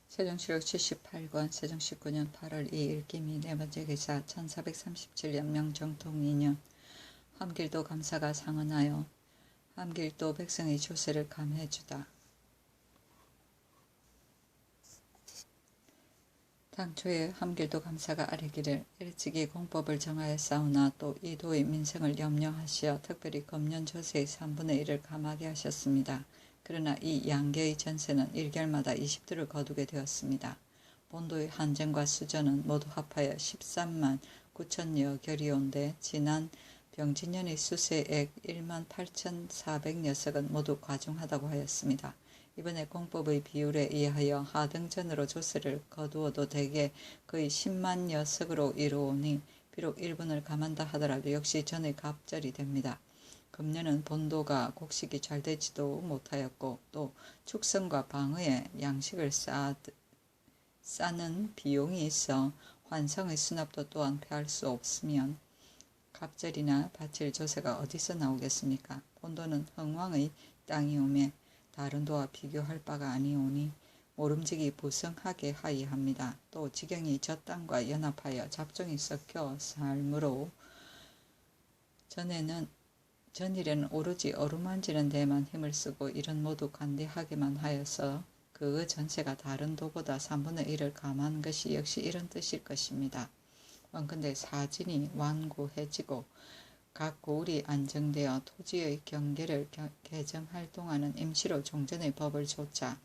세종시록 78권 세종시 9년 8월 2일 기미 네번째 기사 1437년 명정통 2년 함길도 감사가 상언하여 함길도 백성의 조세를 감해주다. 당초에 함길도 감사가 아뢰기를 일찍이 공법을 정하였사오나 또 이 도의 민생을 염려하시어 특별히 금년 조세의 3분의 1을 감하게 하셨습니다. 그러나 이 양계의 전세는 1개월마다 20두를 거두게 되었습니다. 본도의 한전과 수전은 모두 합하여 13만 9천여 결이온데 지난 병진년의 수세액 1만 8,400녀석은 모두 과중하다고 하였습니다. 이번에 공법의 비율에 의하여 하등전으로 조세를 거두어도 대개 거의 10만 녀석으로 이루오니 비록 일분을 감한다 하더라도 역시 전의 갑절이 됩니다. 금년은 본도가 곡식이 잘 되지도 못하였고 또 축성과 방어에 양식을 싸는 비용이 있어 환성의 수납도 또한 피할 수 없으면 갑절이나 바칠 조세가 어디서 나오겠습니까? 본도는 흥왕의 땅이오매 다른 도와 비교할 바가 아니오니 모름지기 부성하게 하이합니다. 또 지경이 저 땅과 연합하여 잡종이 섞여 살므로 전일에는 오로지 어루만지는 데만 힘을 쓰고 일은 모두 관대하게만 하여서 그 전세가 다른 도보다 3분의 1을 감한 것이 역시 이런 뜻일 것입니다. 원컨대 사진이 완고해지고 각 고을이 안정되어 토지의 경계를 개정할 동안은 임시로 종전의 법을 조차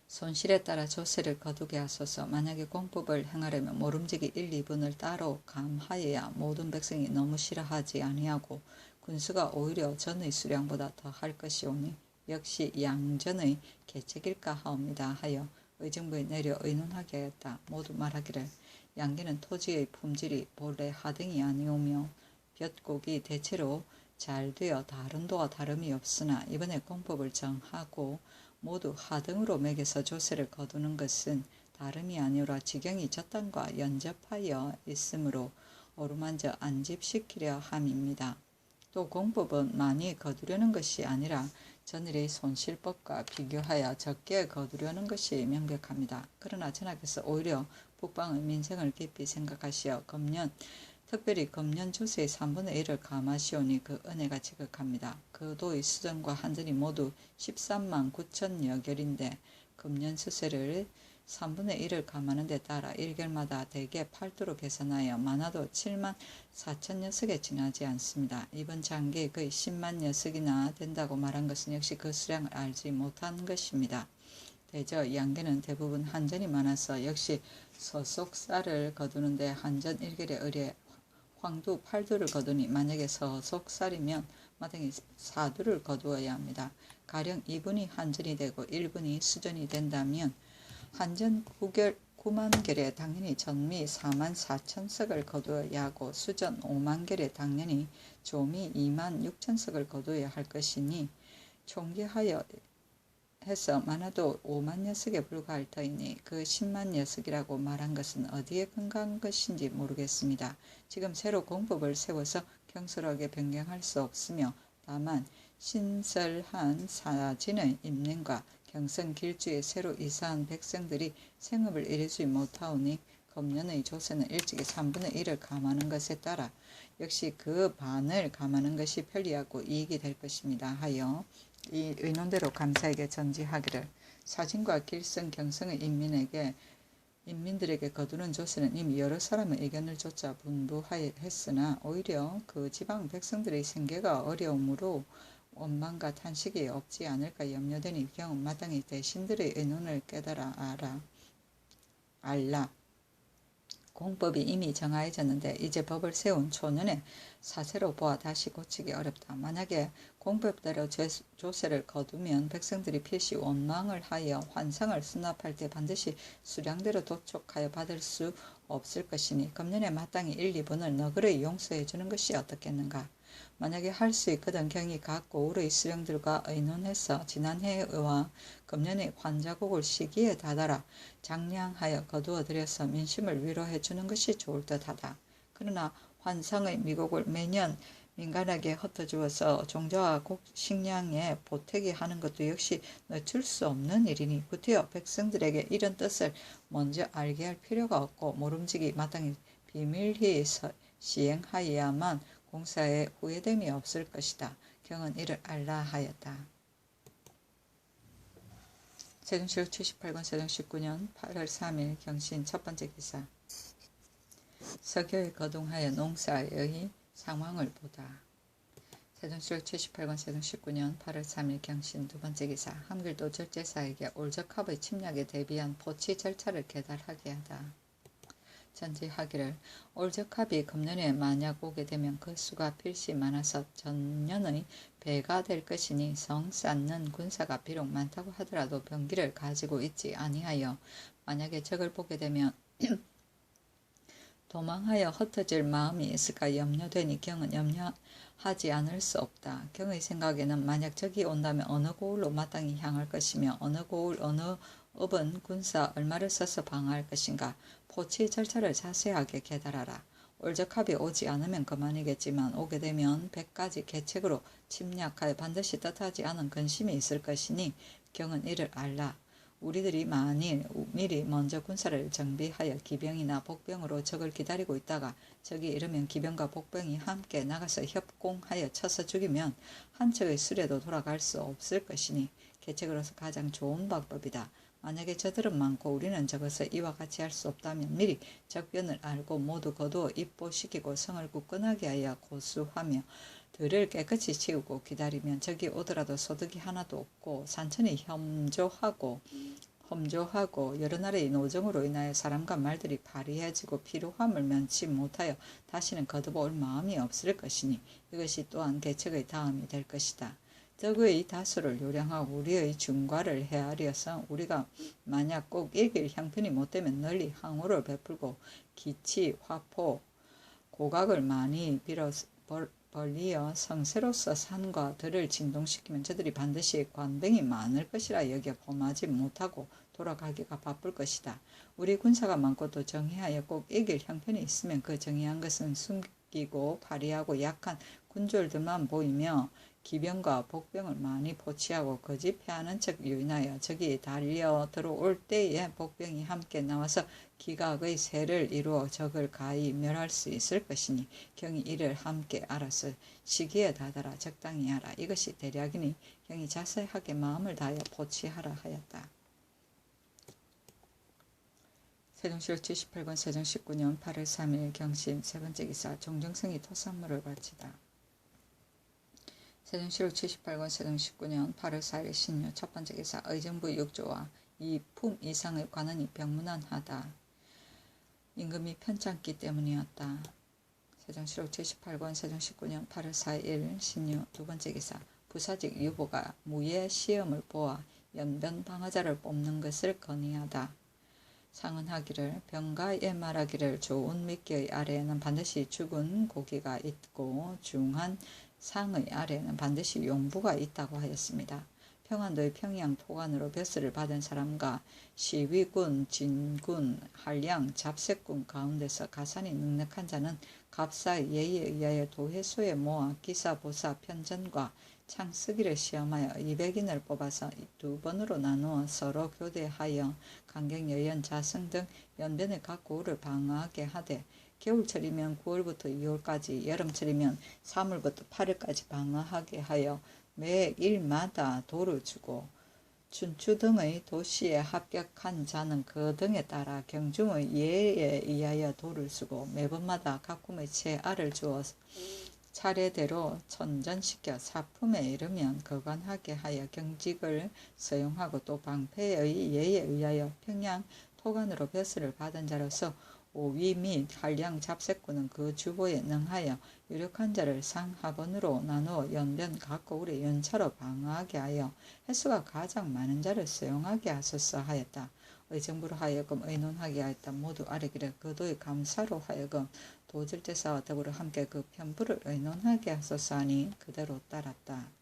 손실에 따라 조세를 거두게 하소서. 만약에 공법을 행하려면 모름지기 1, 2분을 따로 감하여야 모든 백성이 너무 싫어하지 아니하고 군수가 오히려 전의 수량보다 더 할 것이오니 역시 양전의 계책일까 하옵니다 하여 의정부에 내려 의논하게 하였다. 모두 말하기를 양계는 토지의 품질이 본래 하등이 아니오며 볕곡이 대체로 잘 되어 다른 도와 다름이 없으나 이번에 공법을 정하고 모두 하등으로 매겨서 조세를 거두는 것은 다름이 아니오라 지경이 저 땅과 연접하여 있으므로 어루만져 안집시키려 함입니다. 또 공법은 많이 거두려는 것이 아니라 전일의 손실법과 비교하여 적게 거두려는 것이 명백합니다. 그러나 전하께서 오히려 북방의 민생을 깊이 생각하시어 특별히 금년 조세의 3분의 1을 감하시오니 그 은혜가 지극합니다. 그 도의 수전과 한전이 모두 13만 9천여 결인데 금년 수세를 3분의 1을 감하는 데 따라 1결마다 대개 8두로 계산하여 많아도 7만 4천 녀석에 지나지 않습니다. 이번 장기에 거의 10만 녀석이나 된다고 말한 것은 역시 그 수량을 알지 못한 것입니다. 대저 양계는 대부분 한전이 많아서 역시 서속살을 거두는데 한전 1결에 의뢰 황두 8두를 거두니 만약에 서속살이면 마땅히 4두를 거두어야 합니다. 가령 2분이 한전이 되고 1분이 수전이 된다면 한전 9만 결에 당연히 전미 4만 4천석을 거두어야 하고 수전 5만 결에 당연히 조미 2만 6천석을 거두어야 할 것이니 총계하여 해서 많아도 5만 녀석에 불과할 터이니 그 10만 녀석이라고 말한 것은 어디에 근거한 것인지 모르겠습니다. 지금 새로 공법을 세워서 경솔하게 변경할 수 없으며 다만 신설한 사진의 임명과 경성 길주에 새로 이사한 백성들이 생업을 이루지 못하오니 금년의 조세는 일찍이 3분의 1을 감하는 것에 따라 역시 그 반을 감하는 것이 편리하고 이익이 될 것입니다 하여 이 의논대로 감사에게 전지하기를 사진과 길성 경성의 인민들에게 거두는 조세는 이미 여러 사람의 의견을 조차 분부했으나 오히려 그 지방 백성들의 생계가 어려움으로 원망과 탄식이 없지 않을까 염려되니 경은 마땅히 대신들의 의논을 깨달아 알라. 공법이 이미 정하여졌는데 이제 법을 세운 초년에 사세로 보아 다시 고치기 어렵다. 만약에 공법대로 조세를 거두면 백성들이 필시 원망을 하여 환상을 수납할 때 반드시 수량대로 도촉하여 받을 수 없을 것이니 금년에 마땅히 1, 2분을 너그러이 용서해 주는 것이 어떻겠는가. 만약에 할 수 있거든 경이 각 고을의 수령들과 의논해서 지난해와 금년의 환자곡을 시기에 다다라 장량하여 거두어들여서 민심을 위로해 주는 것이 좋을 듯하다. 그러나 환상의 미곡을 매년 민간에게 흩어주어서 종자와 식량에 보태게 하는 것도 역시 늦출 수 없는 일이니 구태여 백성들에게 이런 뜻을 먼저 알게 할 필요가 없고 모름지기 마땅히 비밀히 시행하여야만 공사에 후회됨이 없을 것이다. 경은 이를 알라 하였다. 세종시록 78권 세종 19년 8월 3일 경신 첫 번째 기사. 서교에 거동하여 농사의 상황을 보다. 세종시록 78권 세종 19년 8월 3일 경신 두 번째 기사. 한글도 절제사에게 올적합의 침략에 대비한 포치 절차를 계달하게 하다. 전지하기를 올적합이 금년에 만약 오게 되면 그 수가 필시 많아서 전년의 배가 될 것이니 성 쌓는 군사가 비록 많다고 하더라도 병기를 가지고 있지 아니하여 만약에 적을 보게 되면 도망하여 흩어질 마음이 있을까 염려되니 경은 염려하지 않을 수 없다. 경의 생각에는 만약 적이 온다면 어느 고을로 마땅히 향할 것이며 어느 고을 어느 업은 군사 얼마를 써서 방어할 것인가 포치 절차를 자세하게 계달하라. 올적합이 오지 않으면 그만이겠지만 오게 되면 100가지 계책으로 침략하여 반드시 뜻하지 않은 근심이 있을 것이니 경은 이를 알라. 우리들이 만일 미리 먼저 군사를 정비하여 기병이나 복병으로 적을 기다리고 있다가 적이 이르면 기병과 복병이 함께 나가서 협공하여 쳐서 죽이면 한 척의 수레도 돌아갈 수 없을 것이니 계책으로서 가장 좋은 방법이다. 만약에 저들은 많고 우리는 적어서 이와 같이 할 수 없다면 미리 적변을 알고 모두 거두어 입보시키고 성을 굳건하게 하여 고수하며 들을 깨끗이 치우고 기다리면 적이 오더라도 소득이 하나도 없고 산천이 험조하고 여러 나라의 노정으로 인하여 사람과 말들이 파리해지고 피로함을 면치 못하여 다시는 거듭올 마음이 없을 것이니 이것이 또한 계책의 다음이 될 것이다. 적의 다수를 요량하고 우리의 중과를 헤아려서 우리가 만약 꼭 이길 형편이 못되면 널리 항우를 베풀고 기치, 화포, 고각을 많이 벌리어 성세로서 산과 들을 진동시키면 저들이 반드시 관병이 많을 것이라 여겨 범하지 못하고 돌아가기가 바쁠 것이다. 우리 군사가 많고 또 정의하여 꼭 이길 형편이 있으면 그 정의한 것은 숨기고 파리하고 약한 군졸들만 보이며 기병과 복병을 많이 포치하고 거짓 패하는 척 유인하여 적이 달려 들어올 때에 복병이 함께 나와서 기각의 세를 이루어 적을 가히 멸할 수 있을 것이니 경이 이를 함께 알아서 시기에 다다라 적당히 하라. 이것이 대략이니 경이 자세하게 마음을 다하여 포치하라 하였다. 세종시록 78권 세종 19년 8월 3일 경신 세 번째 기사. 종정성이 토산물을 바치다. 세종시록 78권 세종 19년 8월 4일 신유 첫 번째 기사. 의정부 6조와 2품 이상의 관원이 병문안하다. 임금이 편찮기 때문이었다. 세종시록 78권 세종 19년 8월 4일 신유 두 번째 기사. 부사직 유보가 무예 시험을 보아 연변 방어자를 뽑는 것을 건의하다. 상언하기를 병가에 말하기를 좋은 미끼의 아래에는 반드시 죽은 고기가 있고 중한 상의 아래에는 반드시 용부가 있다고 하였습니다. 평안도의 평양 토관으로 벼슬을 받은 사람과 시위군, 진군, 한량, 잡색군 가운데서 가산이 넉넉한 자는 갑사의 예의에 의하여 도회소에 모아 기사, 보사, 편전과 창쓰기를 시험하여 200인을 뽑아서 두 번으로 나누어 서로 교대하여 강경, 여연, 자성 등 연변의 각 고을을 방어하게 하되 겨울철이면 9월부터 2월까지, 여름철이면 3월부터 8월까지 방어하게 하여 매 일마다 도를 주고 춘추 등의 도시에 합격한 자는 그 등에 따라 경중의 예에 의하여 도를 주고 매번마다 각kum의 채알을 주어 차례대로 천전시켜 사품에 이르면 거관하게 하여 경직을 서용하고 또 방패의 예에 의하여 평양 토관으로 벼슬을 받은 자로서 오위 및 한량 잡색군은 그 주보에 능하여 유력한 자를 상하번으로 나누어 연변 각 고을의 연차로 방어하게 하여 횟수가 가장 많은 자를 수용하게 하소서 하였다. 의정부로 하여금 의논하게 하였다. 모두 아뢰기를 그 도의 감사로 하여금 도절제사와 더불어 함께 그 편부를 의논하게 하소서 하니 그대로 따랐다.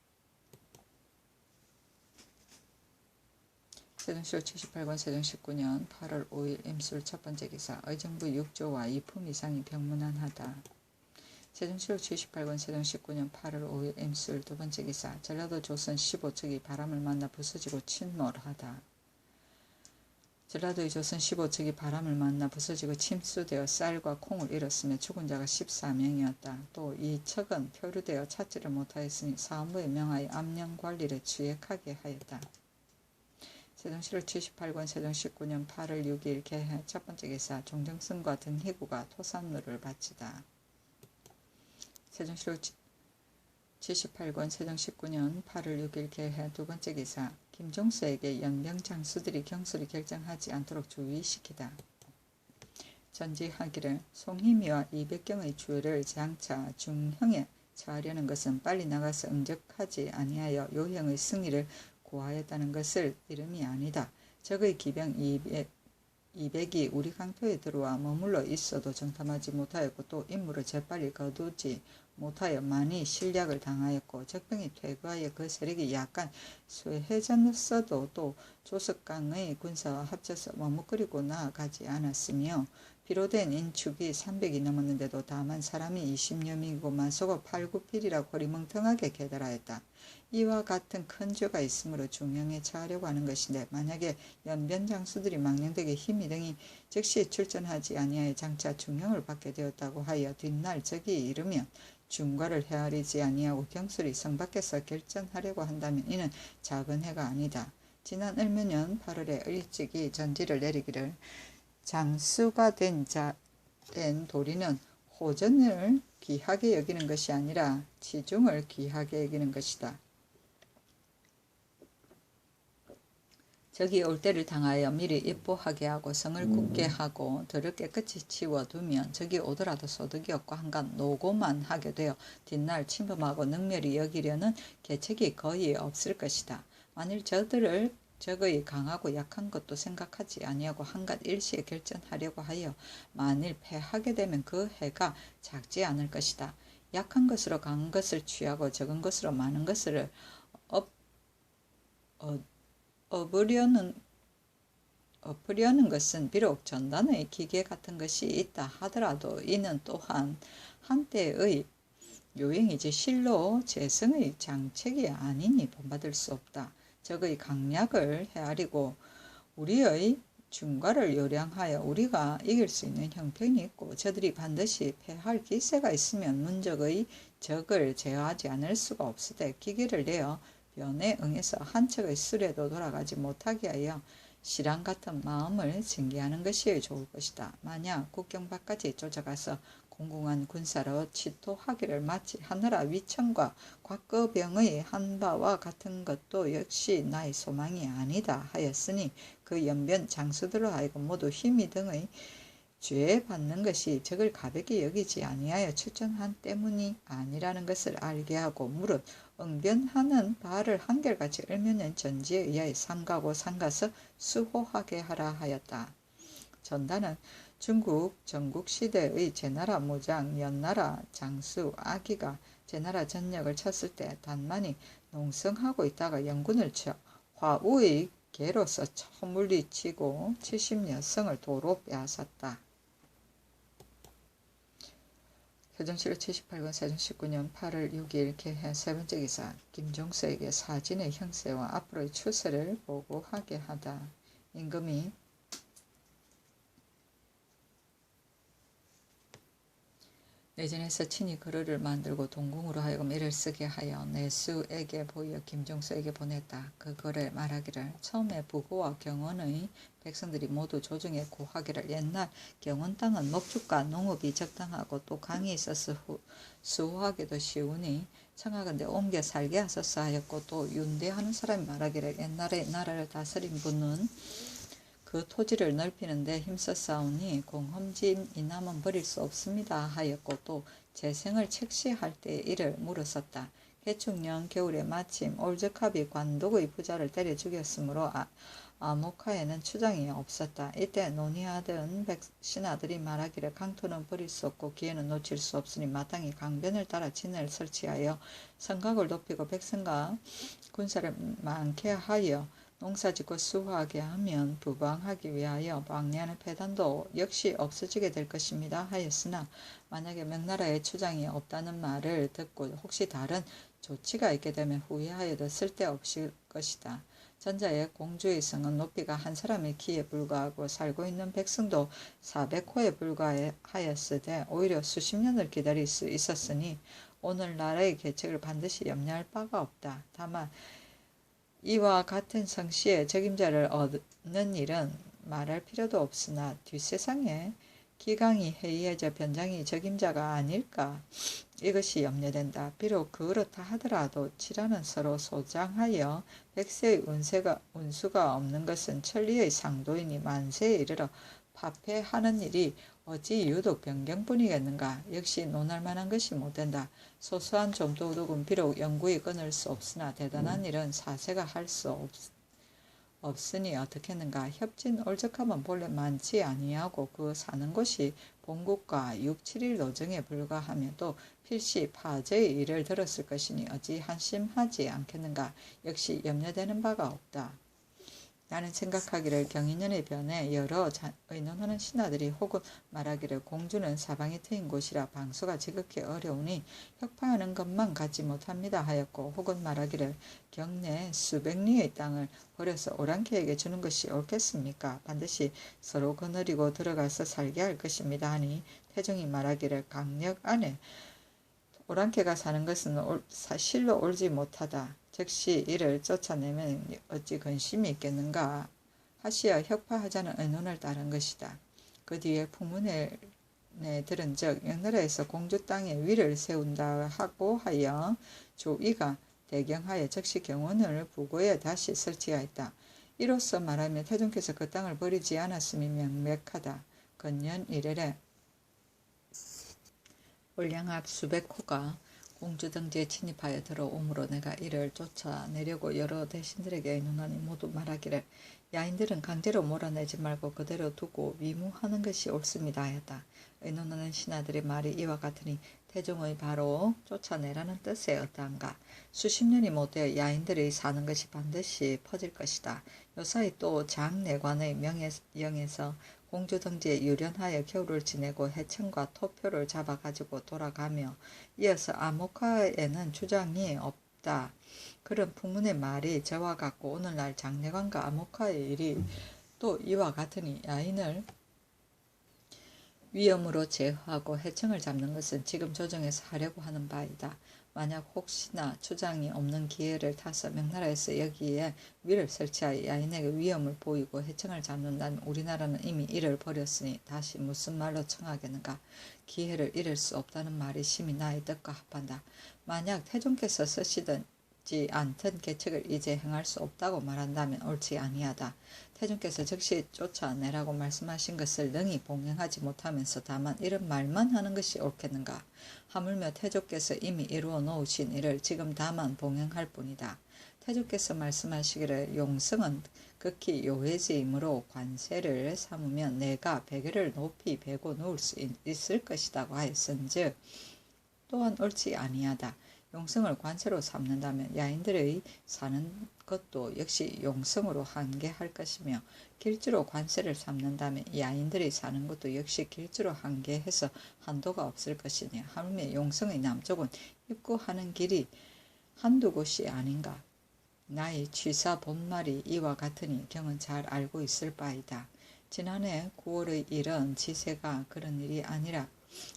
세종시록 78권 세종 19년 8월 5일 임술 첫 번째 기사. 의정부 6조와 2품 이상이 병문안하다. 세종시록 78권 세종 19년 8월 5일 임술 두 번째 기사. 전라도 조선 15척이 바람을 만나 부서지고 침몰하다. 전라도의 조선 15척이 바람을 만나 부서지고 침수되어 쌀과 콩을 잃었으며 죽은 자가 14명이었다. 또 이 척은 표류되어 찾지를 못하였으니 사원부의 명하여 암령 관리를 취약하게 하였다. 세종시록 78권 세종 19년 8월 6일 개해 첫 번째 기사. 종정승과 등희구가 토산로를 바치다. 세종시록 78권 세종 19년 8월 6일 개해 두 번째 기사. 김종서에게 연병 장수들이 경수를 결정하지 않도록 주의시키다. 전지하기를 송희미와 이백경의 주를 장차 중형에 처하려는 것은 빨리 나가서 응적하지 아니하여 요형의 승리를 고하였다는 것을 이름이 아니다. 적의 기병 200이 우리 강토에 들어와 머물러 있어도 정탐하지 못하였고 또 임무를 재빨리 거두지 못하여 많이 실략을 당하였고 적병이 퇴거하여 그 세력이 약간 쇠해졌어도 또 조석강의 군사와 합쳐서 머뭇거리고 나아가지 않았으며 비로된 인축이 300이 넘었는데도 다만 사람이 20여 명이고 만소가 8, 9필이라 거리멍텅하게 계달하였다. 이와 같은 큰 죄가 있으므로 중형에 처하려고 하는 것인데 만약에 연변 장수들이 망령되게 힘이 등이 즉시 출전하지 아니하여 장차 중형을 받게 되었다고 하여 뒷날 적이 이르면 중과를 헤아리지 아니하고 경술이 성 밖에서 결전하려고 한다면 이는 작은 해가 아니다. 지난 을묘년 8월에 일찍이 전지를 내리기를 장수가 된 도리는 호전을 귀하게 여기는 것이 아니라 치중을 귀하게 여기는 것이다. 적이 올 때를 당하여 미리 입보하게 하고 성을 굳게 하고 들을 깨끗이 치워두면 적이 오더라도 소득이 없고 한간 노고만 하게 되어 뒷날 침범하고 능멸히 여기려는 계책이 거의 없을 것이다. 만일 적의 강하고 약한 것도 생각하지 아니하고 한갓 일시에 결전하려고 하여 만일 패하게 되면 그 해가 작지 않을 것이다. 약한 것으로 강한 것을 취하고 적은 것으로 많은 것을 엎으려는 것은 비록 전단의 기계 같은 것이 있다 하더라도 이는 또한 한때의 요행이지 실로 재성의 장책이 아니니 본받을 수 없다. 적의 강약을 헤아리고 우리의 중과를 요량하여 우리가 이길 수 있는 형편이 있고 저들이 반드시 패할 기세가 있으면 문적의 적을 제어하지 않을 수가 없으되 기계를 내어 변에 응해서 한 척의 수레도 돌아가지 못하게 하여 실랑 같은 마음을 징계하는 것이 좋을 것이다. 만약 국경 밖까지 쫓아가서 공공한 군사로 치토하기를 마치 하늘아 위천과 곽거병의 한바와 같은 것도 역시 나의 소망이 아니다 하였으니 그 연변 장수들로 하여금 모두 힘이 등의 죄 받는 것이 적을 가볍게 여기지 아니하여 출전한 때문이 아니라는 것을 알게 하고 무릇 응변하는 바를 한결같이 을묘년 전지에 의하여 삼가고 삼가서 수호하게 하라 하였다. 전단은 중국 전국시대의 제나라 무장 연나라 장수 아기가 제나라 전역을 쳤을 때 단만이 농성하고 있다가 영군을 쳐 화우의 개로서 처물리치고 70여 성을 도로 빼앗았다. 세종시록 78권 세종 19년 8월 6일 개해 세 번째 기사. 김종서에게 사진의 형세와 앞으로의 추세를 보고하게 하다. 임금이 내전에서 친히 그릇을 만들고 동궁으로 하여금 이를 쓰게 하여 내수에게 보여 김종서에게 보냈다. 그 글에 말하기를 처음에 부고와 경원의 백성들이 모두 조정에 고하기를 옛날 경원 땅은 목축과 농업이 적당하고 또 강이 있어서 수호하기도 쉬우니 청하건대 옮겨 살게 하소서 하였고 또 윤대하는 사람이 말하기를 옛날에 나라를 다스린 분은 그 토지를 넓히는데 힘썼사오니 공험진 이남은 버릴 수 없습니다 하였고 또 재생을 책시할 때 이를 물었었다. 개축년 겨울에 마침 올적합이 관독의 부자를 때려 죽였으므로 아모카에는 추장이 없었다. 이때 논의하던 신하들이 말하기를 강토는 버릴 수 없고 기회는 놓칠 수 없으니 마땅히 강변을 따라 진을 설치하여 성곽을 높이고 백성과 군사를 많게 하여 농사짓고 수확하게 하면 부방하기 위하여 방해하는 폐단도 역시 없어지게 될 것입니다 하였으나 만약에 명나라에 추장이 없다는 말을 듣고 혹시 다른 조치가 있게 되면 후회하여도 쓸데없을 것이다. 전자의 공주의 성은 높이가 한 사람의 키에 불과하고 살고 있는 백성도 400호에 불과하였으되 오히려 수십 년을 기다릴 수 있었으니 오늘날의 계책을 반드시 염려할 바가 없다. 다만 이와 같은 성씨의 적임자를 얻는 일은 말할 필요도 없으나 뒷세상에 기강이 해이해져 변장이 적임자가 아닐까 이것이 염려된다. 비록 그렇다 하더라도 칠하는 서로 소장하여 백세의 운수가 없는 것은 천리의 상도이니 만세에 이르러 파폐하는 일이 어찌 유독 변경뿐이겠는가. 역시 논할 만한 것이 못된다. 소소한 좀도둑은 비록 영구히 끊을 수 없으나 대단한 일은 사세가 할 수 없으니 어떻겠는가. 협진 올적함은 본래 많지 아니하고 그 사는 곳이 본국과 6, 7일 노정에 불과하며 또 필시 파제의 일을 들었을 것이니 어찌 한심하지 않겠는가. 역시 염려되는 바가 없다. 나는 생각하기를 경인년의 변에 여러 의논하는 신하들이 혹은 말하기를 공주는 사방이 트인 곳이라 방수가 지극히 어려우니 혁파하는 것만 갖지 못합니다 하였고 혹은 말하기를 경내 수백 리의 땅을 버려서 오랑캐에게 주는 것이 옳겠습니까? 반드시 서로 거느리고 들어가서 살게 할 것입니다 하니 태종이 말하기를 강력 안에 오랑캐가 사는 것은 실로 옳지 못하다. 즉시 이를 쫓아내면 어찌 근심이 있겠는가 하시어 혁파하자는 의논을 따른 것이다. 그 뒤에 풍문에 들은즉 명나라에서 공주 땅에 위를 세운다 하고 하여 조이가 대경하여 즉시 경원을 부고에 다시 설치하였다. 이로써 말하면 태종께서 그 땅을 버리지 않았음이 명백하다. 건년 이래래 올량 앞 수백 호가 공주 등지에 침입하여 들어오므로 내가 이를 쫓아내려고 여러 대신들에게 의논하니 모두 말하기를 야인들은 강제로 몰아내지 말고 그대로 두고 위무하는 것이 옳습니다 하였다. 의논하는 신하들의 말이 이와 같으니 태종의 바로 쫓아내라는 뜻에 어떠한가. 수십 년이 못되어 야인들이 사는 것이 반드시 퍼질 것이다. 요사이 또 장내관의 명예영에서 공주 등지에 유련하여 겨울을 지내고 해청과 토표를 잡아가지고 돌아가며 이어서 아모카에는 주장이 없다. 그런 풍문의 말이 저와 같고 오늘날 장례관과 아모카의 일이 또 이와 같으니 야인을 위험으로 제어하고 해청을 잡는 것은 지금 조정에서 하려고 하는 바이다. 만약 혹시나 추장이 없는 기회를 타서 명나라에서 여기에 위를 설치하여 야인에게 위험을 보이고 해청을 잡는다면 우리나라는 이미 이를 버렸으니 다시 무슨 말로 청하겠는가. 기회를 잃을 수 없다는 말이 심히 나의 뜻과 합한다. 만약 태종께서 쓰시지 않던 계책을 이제 행할 수 없다고 말한다면 옳지 아니하다. 태종께서 즉시 쫓아내라고 말씀하신 것을 능히 봉행하지 못하면서 다만 이런 말만 하는 것이 옳겠는가. 하물며 태조께서 이미 이루어 놓으신 일을 지금 다만 봉행할 뿐이다. 태조께서 말씀하시기를 용성은 극히 요해지이므로 관세를 삼으면 내가 베개를 높이 베고 누울 수 있을 것이라고 하였은즉 또한 옳지 아니하다. 용성을 관세로 삼는다면 야인들의 사는 것도 역시 용성으로 한계할 것이며 길주로 관세를 삼는다면 야인들이 사는 것도 역시 길주로 한계해서 한도가 없을 것이니 하물며 용성의 남쪽은 입구하는 길이 한두 곳이 아닌가. 나의 취사 본말이 이와 같으니 경은 잘 알고 있을 바이다. 지난해 9월의 일은 지세가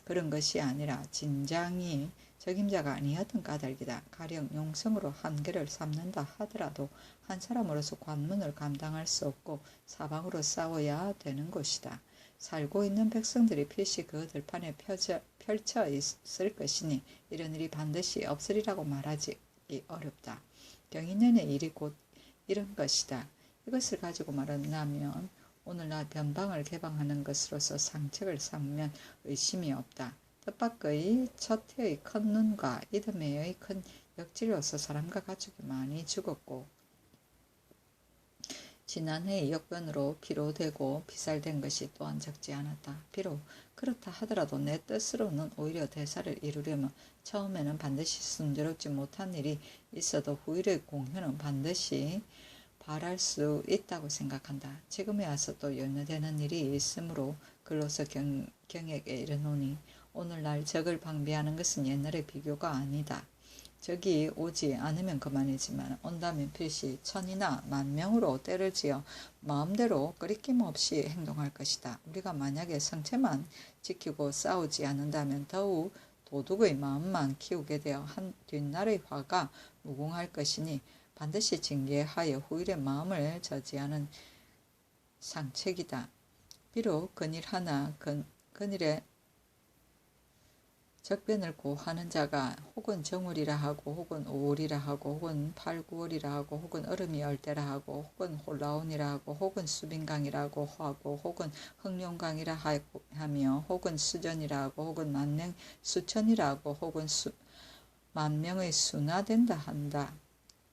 그런 것이 아니라 진장이 적임자가 아니었던 까닭이다. 가령 용성으로 한계를 삼는다 하더라도 한 사람으로서 관문을 감당할 수 없고 사방으로 싸워야 되는 것이다. 살고 있는 백성들이 필시 그 들판에 펼쳐 있을 것이니 이런 일이 반드시 없으리라고 말하기 어렵다. 경인년의 일이 곧 이런 것이다. 이것을 가지고 말한다면 오늘날 변방을 개방하는 것으로서 상책을 삼으면 의심이 없다. 뜻밖의 첫 해의 큰 눈과 이듬해의 큰 역질로서 사람과 가축이 많이 죽었고 지난해의 역변으로 피로되고 피살된 것이 또한 적지 않았다. 비록 그렇다 하더라도 내 뜻으로는 오히려 대사를 이루려면 처음에는 반드시 순조롭지 못한 일이 있어도 후일의 공효는 반드시 바랄 수 있다고 생각한다. 지금에 와서 또 연루되는 일이 있으므로 글로서 경에게 이르노니 오늘날 적을 방비하는 것은 옛날의 비교가 아니다. 적이 오지 않으면 그만이지만 온다면 필시 천이나 만명으로 때를 지어 마음대로 꺼리낌 없이 행동할 것이다. 우리가 만약에 성체만 지키고 싸우지 않는다면 더욱 도둑의 마음만 키우게 되어 한 뒷날의 화가 무궁할 것이니 반드시 징계하여 후일의 마음을 저지하는 상책이다. 비록 근일 하나 근일에 적변을 고하는 자가 혹은 정월이라 하고 혹은 5월이라 하고 혹은 8, 9월이라 하고 혹은 얼음이 얼때라 하고 혹은 홀라온이라 하고 혹은 수빈강이라고 하고 혹은 흑룡강이라 하며 혹은 수전이라 하고 혹은 만명 수천이라 하고 혹은 만명의 수나 된다 한다.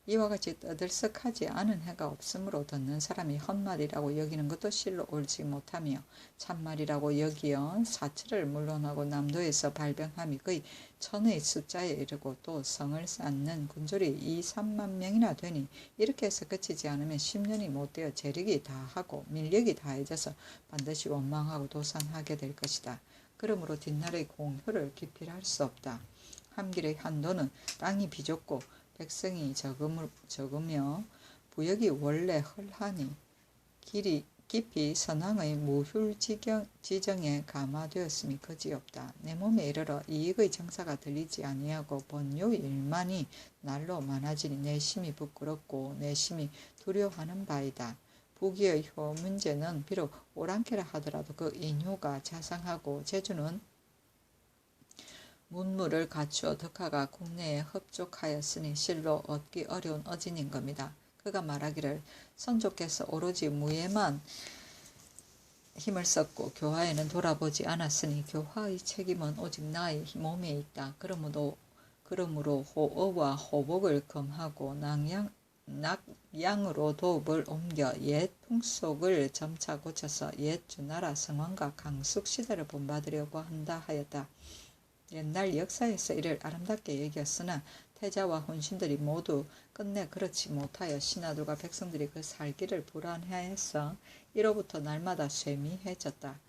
이와 같이 떠들썩하지 않은 해가 없으므로 듣는 사람이 헛말이라고 여기는 것도 실로 옳지 못하며 참말이라고 여기어 사치를 물론하고 남도에서 발병함이 거의 천의 숫자에 이르고 또 성을 쌓는 군졸이 2, 3만 명이나 되니 이렇게 해서 그치지 않으면 10년이 못되어 재력이 다하고 밀력이 다해져서 반드시 원망하고 도산하게 될 것이다. 그러므로 뒷날의 공효를 기필할 수 없다. 함길의 한도는 땅이 비좁고 백성이 적으며 부역이 원래 헐하니 깊이 선왕의 무휼지정에 감화되었음이 그지없다. 내 몸에 이르러 이익의 정사가 들리지 아니하고 번요 일만이 날로 많아지니 내 심이 부끄럽고 내 심이 두려워하는 바이다. 부귀의 효 문제는 비록 오랑캐라 하더라도 그 인효가 자상하고 재주는 문물을 갖추어 덕화가 국내에 흡족하였으니 실로 얻기 어려운 어진인 겁니다. 그가 말하기를 선조께서 오로지 무예만 힘을 썼고 교화에는 돌아보지 않았으니 교화의 책임은 오직 나의 몸에 있다. 그러므로 호어와 호복을 금하고 낙양으로 도읍을 옮겨 옛 풍속을 점차 고쳐서 옛 주나라 성왕과 강숙 시대를 본받으려고 한다 하였다. 옛날 역사에서 이를 아름답게 여겼으나 태자와 혼신들이 모두 끝내 그렇지 못하여 신하들과 백성들이 그 살기를 불안해해서 이로부터 날마다 쇠미해졌다.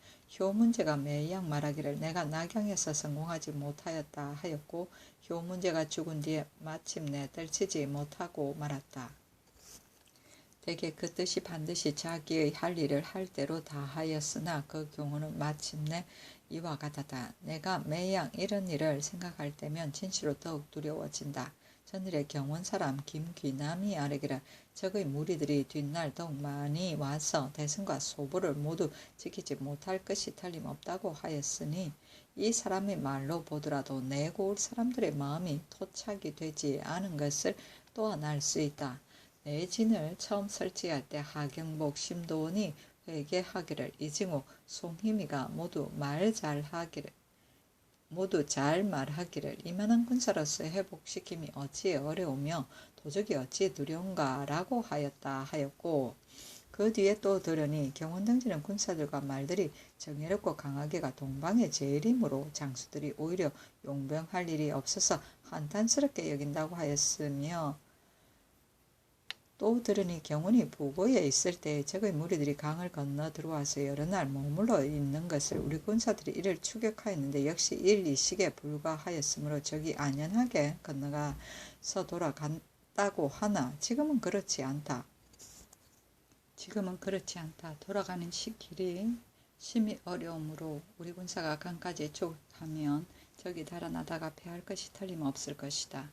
효 문제가 매양 말하기를 내가 낙양에서 성공하지 못하였다 하였고 효 문제가 죽은 뒤에 마침내 떨치지 못하고 말았다. 대개 그 뜻이 반드시 자기의 할 일을 할 대로 다 하였으나 그 경우는 마침내 이와 같았다. 내가 매양 이런 일을 생각할 때면 진실로 더욱 두려워진다. 전일에 경원사람 김귀남이 아뢰기를 적의 무리들이 뒷날 더욱 많이 와서 대승과 소보를 모두 지키지 못할 것이 틀림없다고 하였으니 이 사람의 말로 보더라도 내고 올 사람들의 마음이 토착이 되지 않은 것을 또한 알 수 있다. 내 진을 처음 설치할 때 하경복 심도원이 회개하기를 이징옥 송희미가 모두 잘 말하기를 이만한 군사로서 회복시킴이 어찌 어려우며 도적이 어찌 두려운가 라고 하였고 그 뒤에 또 들으니 경원당지는 군사들과 말들이 정예롭고 강하게가 동방의 제일이므로 장수들이 오히려 용병할 일이 없어서 한탄스럽게 여긴다고 하였으며 또 들으니 경운이 부고에 있을 때 적의 무리들이 강을 건너 들어와서 여러 날 머물러 있는 것을 우리 군사들이 이를 추격하였는데 역시 일이식에 불과하였으므로 적이 안연하게 건너가서 돌아간다고 하나 지금은 그렇지 않다. 돌아가는 길이 심히 어려우므로 우리 군사가 강까지 추격하면 적이 달아나다가 패할 것이 틀림없을 것이다.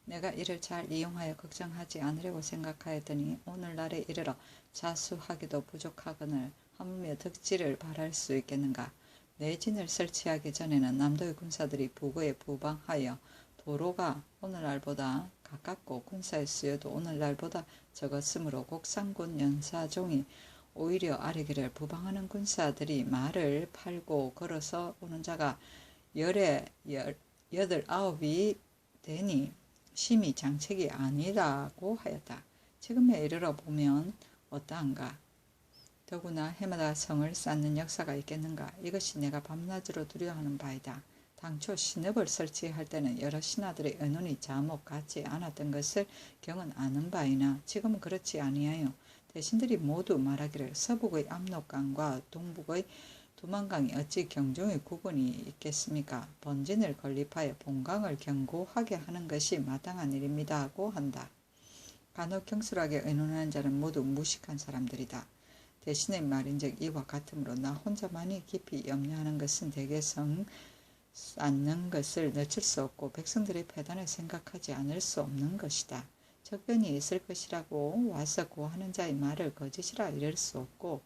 내가 이를 잘 이용하여 걱정하지 않으려고 생각하였더니 오늘날에 이르러 자수하기도 부족하거늘 하물며 덕지를 바랄 수 있겠는가. 내 진을 설치하기 전에는 남도의 군사들이 부거에 부방하여 도로가 오늘날보다 가깝고 군사의 수요도 오늘날보다 적었으므로 곡상군 연사종이 오히려 아뢰기를 부방하는 군사들이 말을 팔고 걸어서 오는 자가 여덟 아홉이 되니 심히 장책이 아니라고 하였다. 지금에 이르러 보면 어떠한가. 더구나 해마다 성을 쌓는 역사가 있겠는가. 이것이 내가 밤낮으로 두려워하는 바이다. 당초 신읍을 설치할 때는 여러 신하들의 의논이 자목 같지 않았던 것을 경은 아는 바이나 지금은 그렇지 아니하여 대신들이 모두 말하기를 서북의 압록강과 동북의 두만강이 어찌 경중의 구분이 있겠습니까? 번진을 건립하여 본강을 견고하게 하는 것이 마땅한 일입니다 하고 한다. 간혹 경솔하게 의논하는 자는 모두 무식한 사람들이다. 대신의 말인즉 이와 같으므로 나 혼자만이 깊이 염려하는 것은 대개 성 쌓는 것을 늦출 수 없고 백성들의 패단을 생각하지 않을 수 없는 것이다. 적변이 있을 것이라고 와서 고하는 자의 말을 거짓이라 이럴 수 없고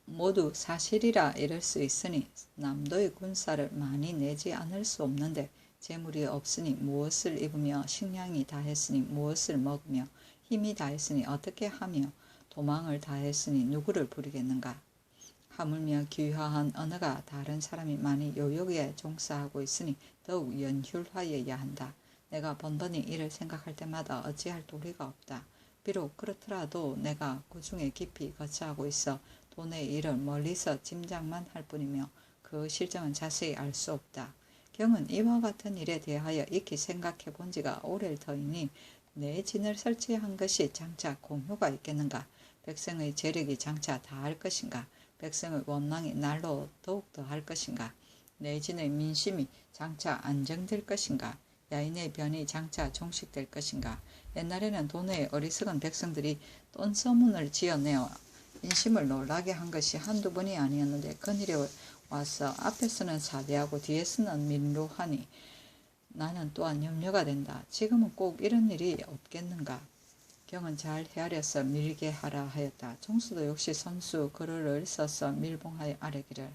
모두 사실이라 이럴 수 있으니 남도의 군사를 많이 내지 않을 수 없는데 재물이 없으니 무엇을 입으며 식량이 다했으니 무엇을 먹으며 힘이 다했으니 어떻게 하며 도망을 다했으니 누구를 부리겠는가. 하물며 귀화한 언어가 다른 사람이 많이 요역에 종사하고 있으니 더욱 연휼하여야 한다. 내가 번번이 이를 생각할 때마다 어찌할 도리가 없다. 비록 그렇더라도 내가 그 중에 깊이 거처하고 있어 돈의 일을 멀리서 짐작만 할 뿐이며 그 실정은 자세히 알 수 없다. 경은 이와 같은 일에 대하여 익히 생각해 본 지가 오래를 터이니 내 진을 설치한 것이 장차 공효가 있겠는가? 백성의 재력이 장차 다할 것인가? 백성의 원망이 날로 더욱 더할 것인가? 내 진의 민심이 장차 안정될 것인가? 야인의 변이 장차 종식될 것인가? 옛날에는 도내의 어리석은 백성들이 똔서문을 지어내어 인심을 놀라게 한 것이 한두 번이 아니었는데 근일에 와서 앞에서는 사대하고 뒤에서는 민로하니 나는 또한 염려가 된다. 지금은 꼭 이런 일이 없겠는가? 경은 잘 헤아려서 밀게 하라 하였다. 종수도 역시 선수 글을 써서 밀봉하여 아뢰기를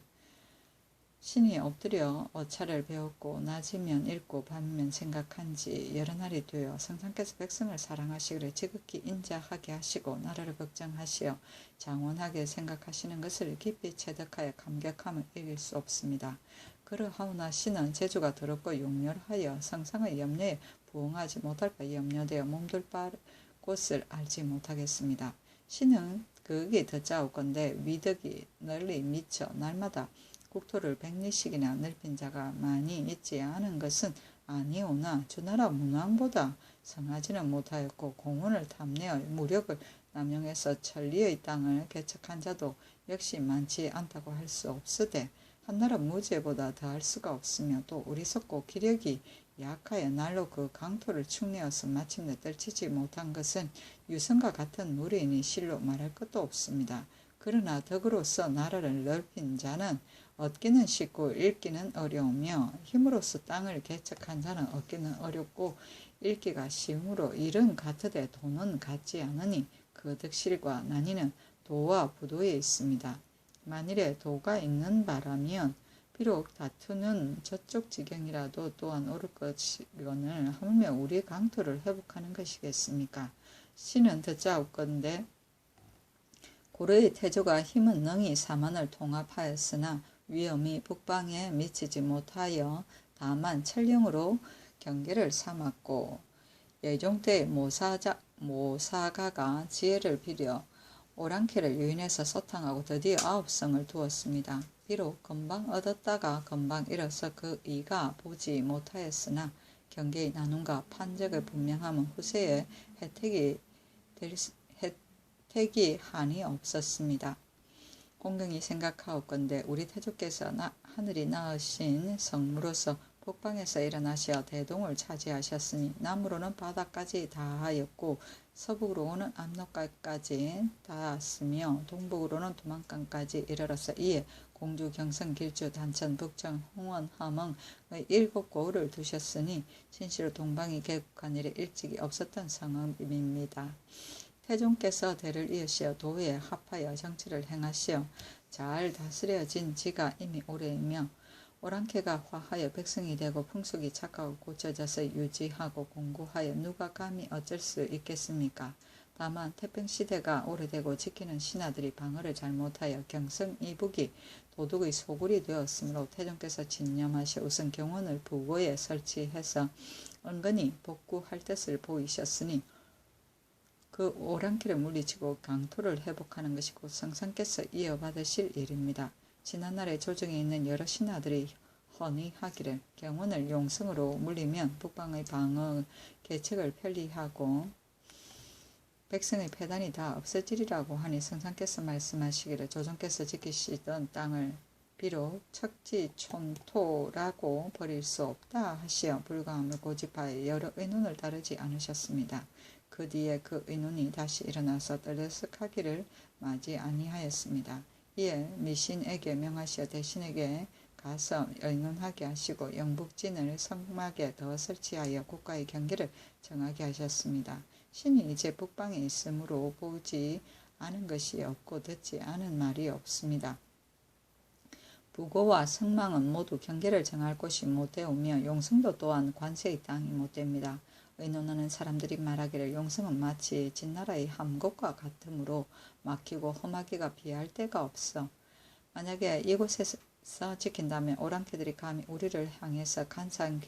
신이 엎드려 어차를 배웠고 낮이면 읽고 밤이면 생각한 지 여러 날이 되어 성상께서 백성을 사랑하시기를 지극히 인자하게 하시고 나라를 걱정하시어 장원하게 생각하시는 것을 깊이 체득하여 감격함을 이길 수 없습니다. 그러하오나 신은 재주가 더럽고 용렬하여 성상의 염려에 부응하지 못할까 염려되어 몸둘 곳을 알지 못하겠습니다. 신은 극이 듣자오건대 위덕이 널리 미쳐 날마다 국토를 100리씩이나 넓힌 자가 많이 있지 않은 것은 아니오나 주나라 문왕보다 성하지는 못하였고 공원을 탐내어 무력을 남용해서 천리의 땅을 개척한 자도 역시 많지 않다고 할 수 없으되 한나라 무제보다 더할 수가 없으며 또 어리석고 기력이 약하여 날로 그 강토를 축내어서 마침내 떨치지 못한 것은 유성과 같은 무리이니 실로 말할 것도 없습니다. 그러나 덕으로서 나라를 넓힌 자는 얻기는 쉽고 읽기는 어려우며 힘으로써 땅을 개척한 자는 얻기는 어렵고 읽기가 쉬우므로 일은 같으되 도는 같지 않으니 그 득실과 난이는 도와 부도에 있습니다. 만일에 도가 있는 바라면 비록 다투는 저쪽 지경이라도 또한 옳을 것이거늘 하물며 우리 강토를 회복하는 것이겠습니까? 신은 듣자옵건대 고려의 태조가 힘은 능히 사만을 통합하였으나 위험이 북방에 미치지 못하여 다만 천령으로 경계를 삼았고 예종 때 모사가가 지혜를 빌려 오랑캐를 유인해서 소탕하고 드디어 9성을 두었습니다. 비록 금방 얻었다가 금방 잃어서 그 이가 보지 못하였으나 경계의 나눔과 판적의 분명함은 후세에 혜택이 한이 없었습니다. 공경이 생각하옵건대 우리 태조께서 하늘이 낳으신 성무로서 북방에서 일어나시어 대동을 차지하셨으니 남으로는 바다까지 다하였고 서북으로는 압록강까지 닿았으며 동북으로는 두만강까지 이르러서 이에 공주, 경성, 길주, 단천, 북청, 홍원, 함흥의 7고을을 두셨으니 진시로 동방이 개국한 일에 일찍이 없었던 성읍입니다. 태종께서 대를 이으시어 도에 합하여 정치를 행하시어 잘 다스려진 지가 이미 오래이며 오랑캐가 화하여 백성이 되고 풍속이 착하고 고쳐져서 유지하고 공고하여 누가 감히 어쩔 수 있겠습니까? 다만 태평시대가 오래되고 지키는 신하들이 방어를 잘못하여 경성 이북이 도둑의 소굴이 되었으므로 태종께서 진념하시어 우선 경원을 부고에 설치해서 은근히 복구할 뜻을 보이셨으니 그 오랑캐를 물리치고 강토를 회복하는 것이 곧 성상께서 이어받으실 일입니다. 지난날의 조정에 있는 여러 신하들이 훤히 하기를 경원을 용성으로 물리면 북방의 방어 계책을 편리하고 백성의 패단이 다 없어지리라고 하니 성상께서 말씀하시기를 조정께서 지키시던 땅을 비록 척지촌토라고 버릴 수 없다 하시어 불가함을 고집하여 여러 의논을 따르지 않으셨습니다. 그 뒤에 그 의논이 다시 일어나서 떠들썩하기를 마지 아니하였습니다. 이에 미신에게 명하시어 대신에게 가서 의논하게 하시고 영북진을 성막에 더 설치하여 국가의 경계를 정하게 하셨습니다. 신이 이제 북방에 있으므로 보지 않은 것이 없고 듣지 않은 말이 없습니다. 부고와 성망은 모두 경계를 정할 곳이 못되오며 용성도 또한 관세의 땅이 못됩니다. 의논하는 사람들이 말하기를 용성은 마치 진나라의 함곡과 같으므로 막히고 험하기가 비할 데가 없어. 만약에 이곳에서 지킨다면 오랑캐들이 감히 우리를 향해서 간사한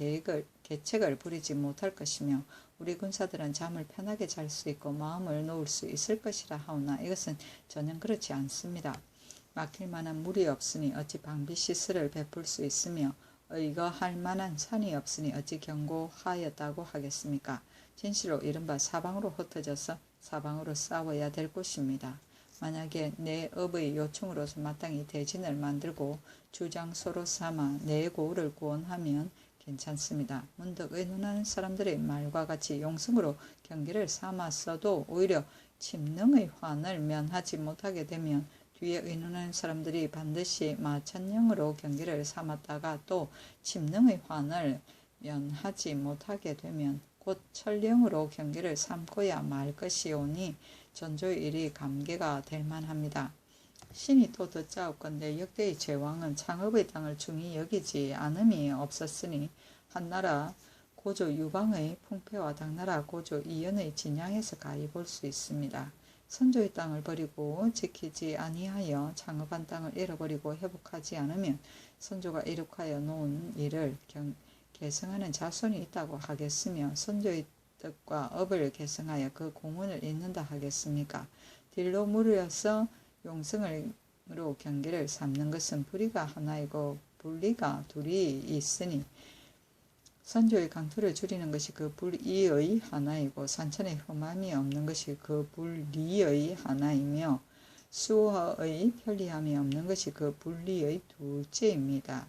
계책을 부리지 못할 것이며 우리 군사들은 잠을 편하게 잘 수 있고 마음을 놓을 수 있을 것이라 하오나 이것은 전혀 그렇지 않습니다. 막힐 만한 물이 없으니 어찌 방비 시설을 베풀 수 있으며 의거할 만한 산이 없으니 어찌 경고하였다고 하겠습니까? 진실로 이른바 사방으로 흩어져서 사방으로 싸워야 될 곳입니다. 만약에 내 업의 요청으로서 마땅히 대진을 만들고 주장소로 삼아 내 고을을 구원하면 괜찮습니다. 문득 의논하는 사람들의 말과 같이 용성으로 경계를 삼았어도 오히려 침능의 환을 면하지 못하게 되면 뒤에 의논하는 사람들이 반드시 마천령으로 경계를 삼았다가 또 침능의 환을 면하지 못하게 되면 곧 천령으로 경계를 삼고야 말 것이오니 전조의 일이 감개가 될 만합니다. 신이 또 듣자옵건대 역대의 제왕은 창업의 땅을 중히 여기지 않음이 없었으니 한나라 고조 유방의 풍패와 당나라 고조 이연의 진양에서 가히 볼 수 있습니다. 선조의 땅을 버리고 지키지 아니하여 창업한 땅을 잃어버리고 회복하지 않으면 선조가 이룩하여 놓은 일을 계승하는 자손이 있다고 하겠으며 선조의 뜻과 업을 계승하여 그 공훈을 잇는다 하겠습니까? 딜로 무르여서 용성으로 경계를 삼는 것은 불의가 하나이고 불리가 둘이 있으니 선조의 강토를 줄이는 것이 그 불의의 하나이고 산천에 험함이 없는 것이 그 불리의 하나이며 수어의 편리함이 없는 것이 그 불리의 둘째입니다.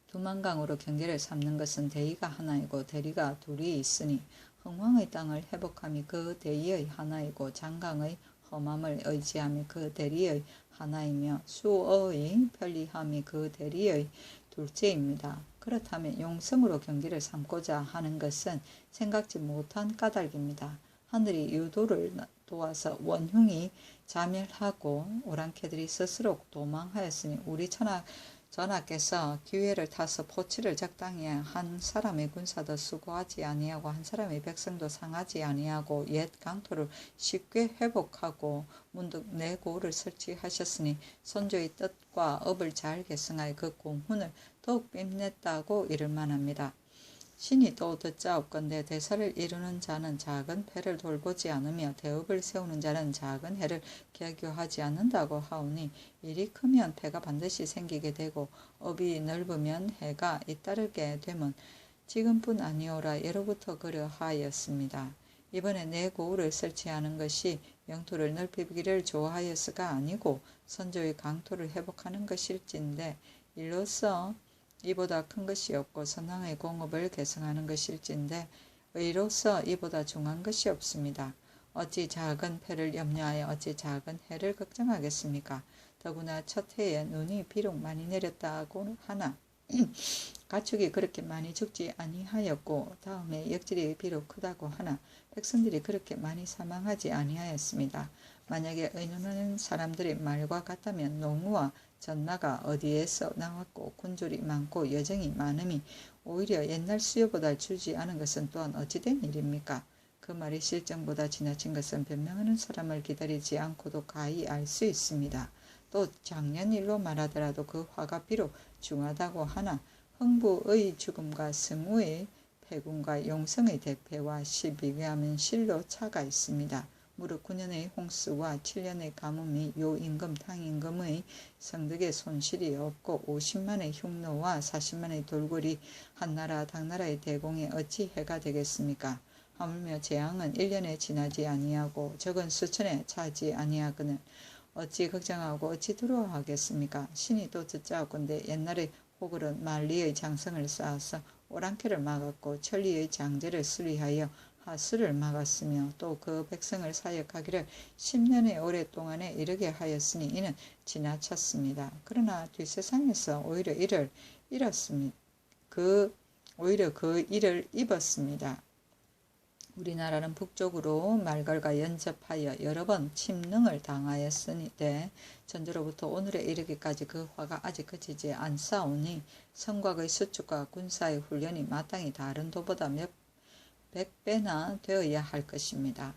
두만강으로 경계를 삼는 것은 대의가 하나이고 대리가 둘이 있으니 흥왕의 땅을 회복함이 그 대의의 하나이고 장강의 험함을 의지함이 그 대리의 하나이며 수어의 편리함이 그 대리의 둘째입니다. 그렇다면 용성으로 경계를 삼고자 하는 것은 생각지 못한 까닭입니다. 하늘이 유도를 도와서 원흉이 자멸하고 오랑캐들이 스스로 도망하였으니 우리 전하께서 기회를 타서 포치를 적당히 한 사람의 군사도 수고하지 아니하고 한 사람의 백성도 상하지 아니하고 옛 강토를 쉽게 회복하고 문득 내 고을을 설치하셨으니 선조의 뜻과 업을 잘 계승하여 그 공훈을 더욱 뽐냈다고 이를 만합니다. 신이 또 듣자옵건대 대사를 이루는 자는 작은 패를 돌보지 않으며 대업을 세우는 자는 작은 해를 계교하지 않는다고 하오니 일이 크면 패가 반드시 생기게 되고 업이 넓으면 해가 잇따르게 되면 지금뿐 아니오라 예로부터 그러하였습니다. 이번에 내 고을을 설치하는 것이 영토를 넓히기를 좋아하여서가 아니고 선조의 강토를 회복하는 것일진데 일로서 이보다 큰 것이 없고 선왕의 공업을 계승하는 것일진데 의로서 이보다 중한 것이 없습니다. 어찌 작은 패를 염려하여 어찌 작은 해를 걱정하겠습니까? 더구나 첫 해에 눈이 비록 많이 내렸다고 하나 가축이 그렇게 많이 죽지 아니하였고 다음에 역질이 비록 크다고 하나 백성들이 그렇게 많이 사망하지 아니하였습니다. 만약에 의논하는 사람들의 말과 같다면 농우와 전나가 어디에서 나왔고 군졸이 많고 여정이 많음이 오히려 옛날 수요보다 줄지 않은 것은 또한 어찌된 일입니까? 그 말이 실정보다 지나친 것은 변명하는 사람을 기다리지 않고도 가히 알 수 있습니다. 또 작년일로 말하더라도 그 화가 비록 중하다고 하나 흥부의 죽음과 승우의 패군과 용성의 대패와 비교하면 실로 차가 있습니다. 무릇 9년의 홍수와 7년의 가뭄이 요 임금 탕임금의 성덕에 손실이 없고 50만의 흉노와 40만의 돌궐이 한나라 당나라의 대공에 어찌 해가 되겠습니까? 하물며 재앙은 1년에 지나지 아니하고 적은 수천에 차지 아니하거늘 어찌 걱정하고 어찌 두려워하겠습니까? 신이 또 듣자하건대 옛날에 호글은 만리의 장성을 쌓아서 오랑캐를 막았고 천리의 장제를 수리하여 하수를 막았으며 또 그 백성을 사역하기를 10년의 오랫동안에 이르게 하였으니 이는 지나쳤습니다. 그러나 뒷세상에서 오히려 이를 잃었습니다. 오히려 그 일을 입었습니다. 우리나라는 북쪽으로 말갈과 연접하여 여러 번 침능을 당하였으되 전주로부터 오늘에 이르기까지 그 화가 아직 그치지 않사오니 성곽의 수축과 군사의 훈련이 마땅히 다른 도보다 몇 백배나 되어야 할 것입니다.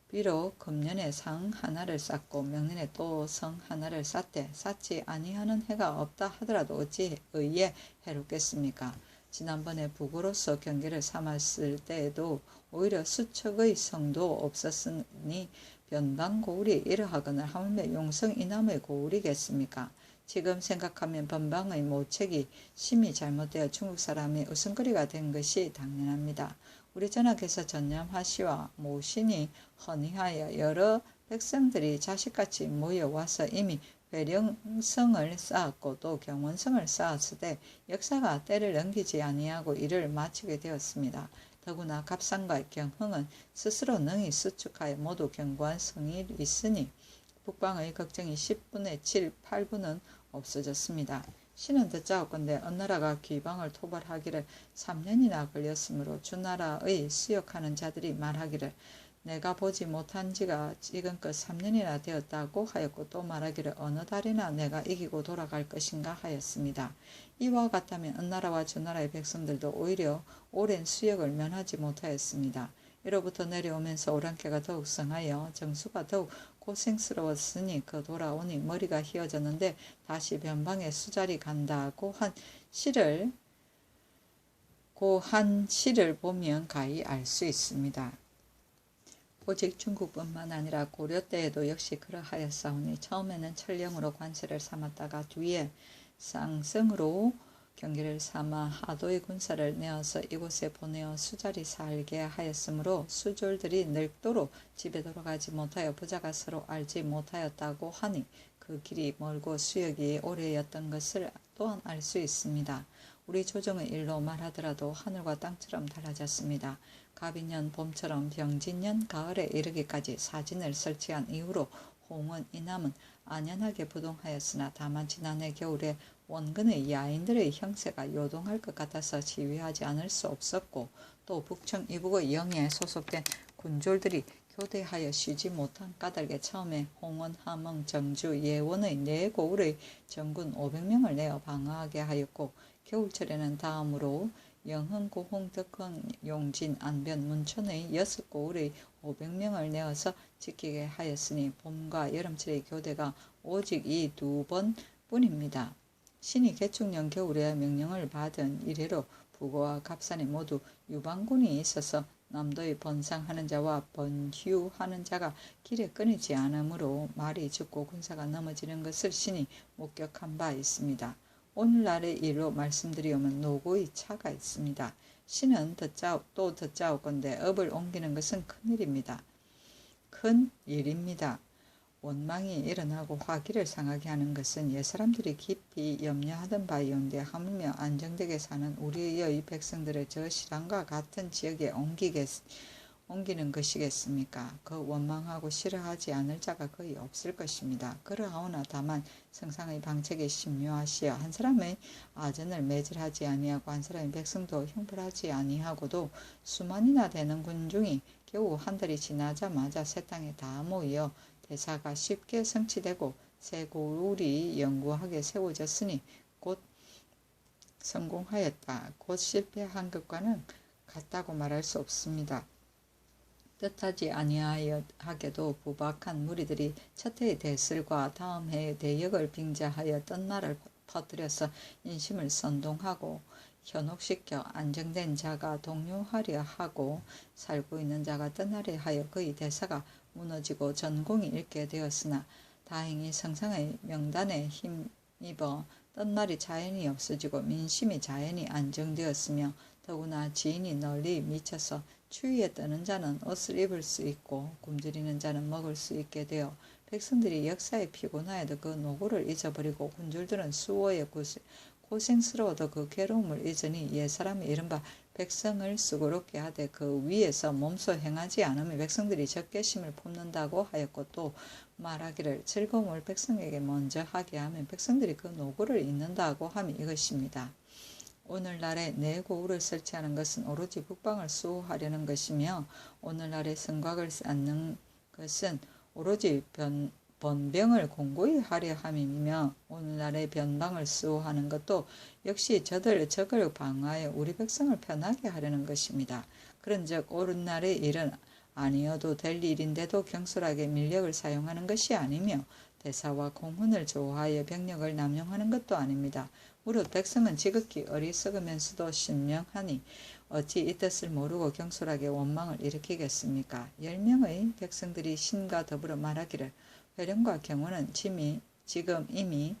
비록 금년에 성 하나를 쌓고 명년에 또 성 하나를 쌓되 쌓지 아니하는 해가 없다 하더라도 어찌 의에 해롭겠습니까? 지난번에 북으로서 경계를 삼았을 때에도 오히려 수척의 성도 없었으니 변방고울이 이러하거늘 하물며 용성 이남의 고울이겠습니까? 지금 생각하면 변방의 모책이 심히 잘못되어 중국 사람이 웃음거리가 된 것이 당연합니다. 우리 전하께서 전념하시와 모신이 헌의하여 여러 백성들이 자식같이 모여와서 이미 회령성을 쌓았고 또 경원성을 쌓았으되 역사가 때를 넘기지 아니하고 이를 마치게 되었습니다. 더구나 갑상과 경흥은 스스로 능히 수축하여 모두 견고한 성이 있으니 북방의 걱정이 10분의 7, 8분은 없어졌습니다. 신은 듣자옵건대 언나라가 귀방을 토벌하기를 3년이나 걸렸으므로 주나라의 수역하는 자들이 말하기를 내가 보지 못한 지가 지금껏 3년이나 되었다고 하였고 또 말하기를 어느 달이나 내가 이기고 돌아갈 것인가 하였습니다. 이와 같다면 은나라와 주나라의 백성들도 오히려 오랜 수역을 면하지 못하였습니다. 이로부터 내려오면서 오랑캐가 더욱 성하여 정수가 더욱 고생스러웠으니 그 돌아오니 머리가 휘어졌는데 다시 변방에 수자리 간다고 한 시를 보면 가히 알 수 있습니다. 오직 중국뿐만 아니라 고려 때에도 역시 그러하였사오니 처음에는 천령으로 관세를 삼았다가 뒤에 쌍성으로 경계를 삼아 하도의 군사를 내어서 이곳에 보내어 수자리 살게 하였으므로 수졸들이 늙도록 집에 돌아가지 못하여 부자가 서로 알지 못하였다고 하니 그 길이 멀고 수역이 오래였던 것을 또한 알 수 있습니다. 우리 조정의 일로 말하더라도 하늘과 땅처럼 달라졌습니다. 갑인년 봄처럼 병진년 가을에 이르기까지 사진을 설치한 이후로 홍은 이남은 안연하게 부동하였으나 다만 지난해 겨울에 원근의 야인들의 형세가 요동할 것 같아서 지휘하지 않을 수 없었고 또 북청 이북의 영에 소속된 군졸들이 교대하여 쉬지 못한 까닭에 처음에 홍원, 함흥, 정주, 예원의 네 고을의 정군 500명을 내어 방어하게 하였고 겨울철에는 다음으로 영흥, 고흥, 덕흥, 용진, 안변, 문천의 6고을의 500명을 내어서 지키게 하였으니 봄과 여름철의 교대가 오직 이 2번 뿐입니다. 신이 개축년 겨울에 명령을 받은 이래로 부고와 갑산에 모두 유방군이 있어서 남도의 번상하는 자와 번휴하는 자가 길에 끊이지 않으므로 말이 죽고 군사가 넘어지는 것을 신이 목격한 바 있습니다. 오늘날의 일로 말씀드리오면 노고의 차가 있습니다. 신은 또 듣자오건대 업을 옮기는 것은 큰일입니다. 큰 일입니다. 원망이 일어나고 화기를 상하게 하는 것은 옛사람들이 깊이 염려하던 바이온데 하물며 안정되게 사는 우리의 백성들을 저 실안과 같은 지역에 옮기는 것이겠습니까? 그 원망하고 싫어하지 않을 자가 거의 없을 것입니다. 그러하오나 다만 성상의 방책에 심요하시어 한 사람의 아전을 매질하지 아니하고 한 사람의 백성도 형벌하지 아니하고도 수만이나 되는 군중이 겨우 한 달이 지나자마자 새 땅에 다 모여 대사가 쉽게 성취되고 새 고울이 영구하게 세워졌으니 곧 성공하였다. 곧 실패한 것과는 같다고 말할 수 없습니다. 뜻하지 아니하게도 부박한 무리들이 첫 해의 대슬과 다음 해의 대역을 빙자하여 떴나를 퍼뜨려서 인심을 선동하고 현혹시켜 안정된 자가 동요하려 하고 살고 있는 자가 떠나려 하여 그의 대사가 무너지고 전공이 잃게 되었으나 다행히 성상의 명단에 힘입어 떴날이 자연히 없어지고 민심이 자연히 안정되었으며 더구나 지인이 널리 미쳐서 추위에 떠는 자는 옷을 입을 수 있고 굶주리는 자는 먹을 수 있게 되어 백성들이 역사에 피곤하여도 그 노고를 잊어버리고 군졸들은 수호에 고생스러워도 그 괴로움을 잊으니 옛사람이 이른바 백성을 수고롭게 하되 그 위에서 몸소 행하지 않으면 백성들이 적개심을 품는다고 하였고 또 말하기를 즐거움을 백성에게 먼저 하게 하면 백성들이 그 노고를 잊는다고 함이 이것입니다. 오늘날에 내고울을 설치하는 것은 오로지 북방을 수호하려는 것이며 오늘날에 성곽을 쌓는 것은 오로지 번병을 공고히 하려 함이며 오늘날의 변방을 수호하는 것도 역시 적을 방어하여 우리 백성을 편하게 하려는 것입니다. 그런즉 오늘날의 일은 아니어도 될 일인데도 경솔하게 민력을 사용하는 것이 아니며 대사와 공훈을 좋아하여 병력을 남용하는 것도 아닙니다. 무릇 백성은 지극히 어리석으면서도 신명하니 어찌 이 뜻을 모르고 경솔하게 원망을 일으키겠습니까? 10명의 백성들이 신과 더불어 말하기를 회령과 경호는 지금 이미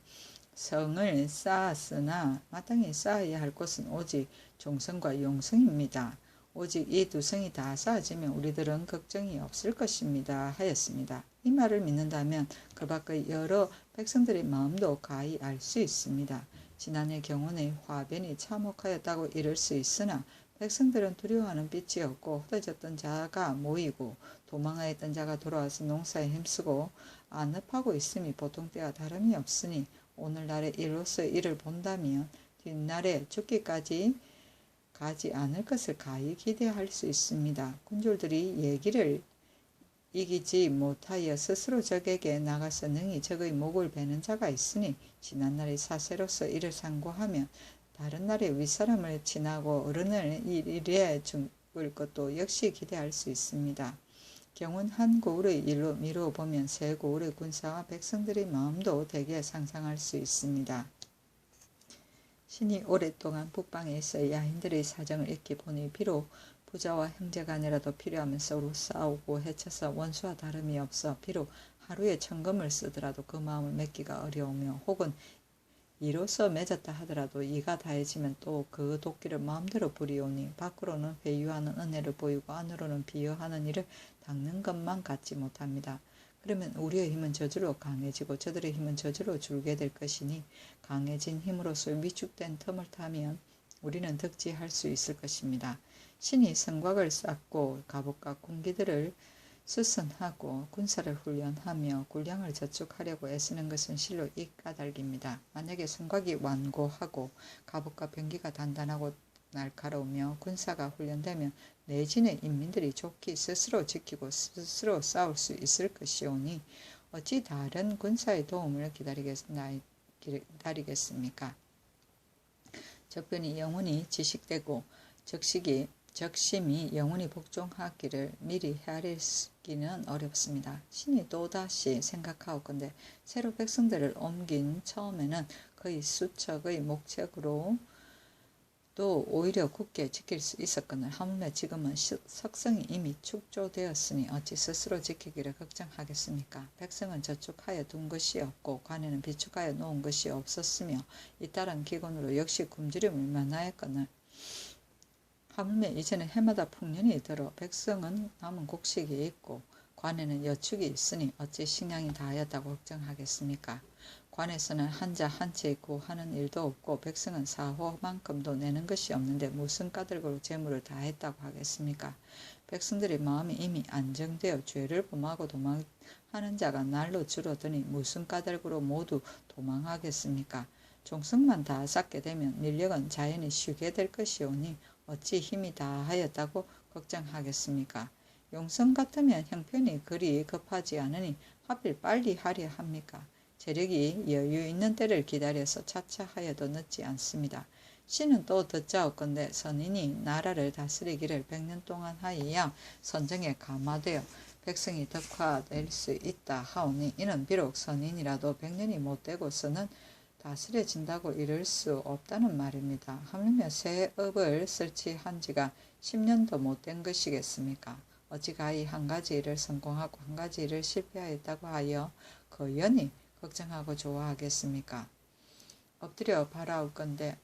성을 쌓았으나 마땅히 쌓아야 할 곳은 오직 종성과 용성입니다. 오직 이 두 성이 다 쌓아지면 우리들은 걱정이 없을 것입니다. 하였습니다. 이 말을 믿는다면 그 밖의 여러 백성들의 마음도 가히 알 수 있습니다. 지난해 경훈의 화변이 참혹하였다고 이를 수 있으나 백성들은 두려워하는 빛이 없고 흩어졌던 자가 모이고 도망하였던 자가 돌아와서 농사에 힘쓰고 안업하고 있음이 보통 때와 다름이 없으니 오늘날의 일로서 이를 본다면 뒷날에 죽기까지 가지 않을 것을 가히 기대할 수 있습니다. 군졸들이 얘기를 이기지 못하여 스스로 적에게 나가서 능히 적의 목을 베는 자가 있으니 지난날의 사세로서 이를 상고하면 다른 날의 윗사람을 지나고 어른을 일에 죽을 것도 역시 기대할 수 있습니다. 경운 한 고울의 일로 미루어 보면 세 고울의 군사와 백성들의 마음도 대개 상상할 수 있습니다. 신이 오랫동안 북방에 있어 야인들의 사정을 익히 보니 비록 부자와 형제간이라도 필요하면 서로 싸우고 해쳐서 원수와 다름이 없어 비록 하루에 천금을 쓰더라도 그 마음을 맺기가 어려우며 혹은 이로써 맺었다 하더라도 이가 다해지면 또 그 도끼를 마음대로 부리오니 밖으로는 회유하는 은혜를 보이고 안으로는 비여하는 일을 닦는 것만 같지 못합니다. 그러면 우리의 힘은 저절로 강해지고 저들의 힘은 저절로 줄게 될 것이니 강해진 힘으로써 위축된 틈을 타면 우리는 득지할 수 있을 것입니다. 신이 성곽을 쌓고 갑옷과 군기들을 수선하고 군사를 훈련하며 군량을 저축하려고 애쓰는 것은 실로 이 까닭입니다. 만약에 성곽이 완고하고 갑옷과 병기가 단단하고 날카로우며 군사가 훈련되면 내진의 인민들이 좋게 스스로 지키고 스스로 싸울 수 있을 것이오니 어찌 다른 군사의 도움을 기다리겠습니까? 적변이 영원히 지식되고 적심이 영원히 복종하기를 미리 헤아리기는 어렵습니다. 신이 또다시 생각하옵건대 새로 백성들을 옮긴 처음에는 거의 수척의 목책으로 또 오히려 굳게 지킬 수 있었거늘 하물며 지금은 석성이 이미 축조되었으니 어찌 스스로 지키기를 걱정하겠습니까? 백성은 저축하여 둔 것이 없고 관에는 비축하여 놓은 것이 없었으며 이따른 기근으로 역시 굶주림을 만나였거늘 하물며 이제는 해마다 풍년이 들어 백성은 남은 곡식이 있고 관에는 여축이 있으니 어찌 식량이 다하였다고 걱정하겠습니까? 관에서는 한자 한 채 구하는 일도 없고 백성은 사호만큼도 내는 것이 없는데 무슨 까닭으로 재물을 다했다고 하겠습니까? 백성들의 마음이 이미 안정되어 죄를 범하고 도망하는 자가 날로 줄어드니 무슨 까닭으로 모두 도망하겠습니까? 종성만 다 쌓게 되면 민력은 자연히 쉬게 될 것이오니 어찌 힘이 다하였다고 걱정하겠습니까? 용성 같으면 형편이 그리 급하지 않으니 하필 빨리 하려 합니까? 재력이 여유 있는 때를 기다려서 차차 하여도 늦지 않습니다. 신은 또 듣자옵건대 선인이 나라를 다스리기를 100년 동안 하여야 선정에 감화되어 백성이 덕화될 수 있다 하오니 이는 비록 선인이라도 100년이 못되고서는 다스려진다고 이를 수 없다는 말입니다. 하물며 새 업을 설치한 지가 10년도 못된 것이겠습니까? 어찌가히 한 가지 일을 성공하고 한 가지 일을 실패하였다고 하여 거연히 걱정하고 좋아하겠습니까? 엎드려 바라올 건데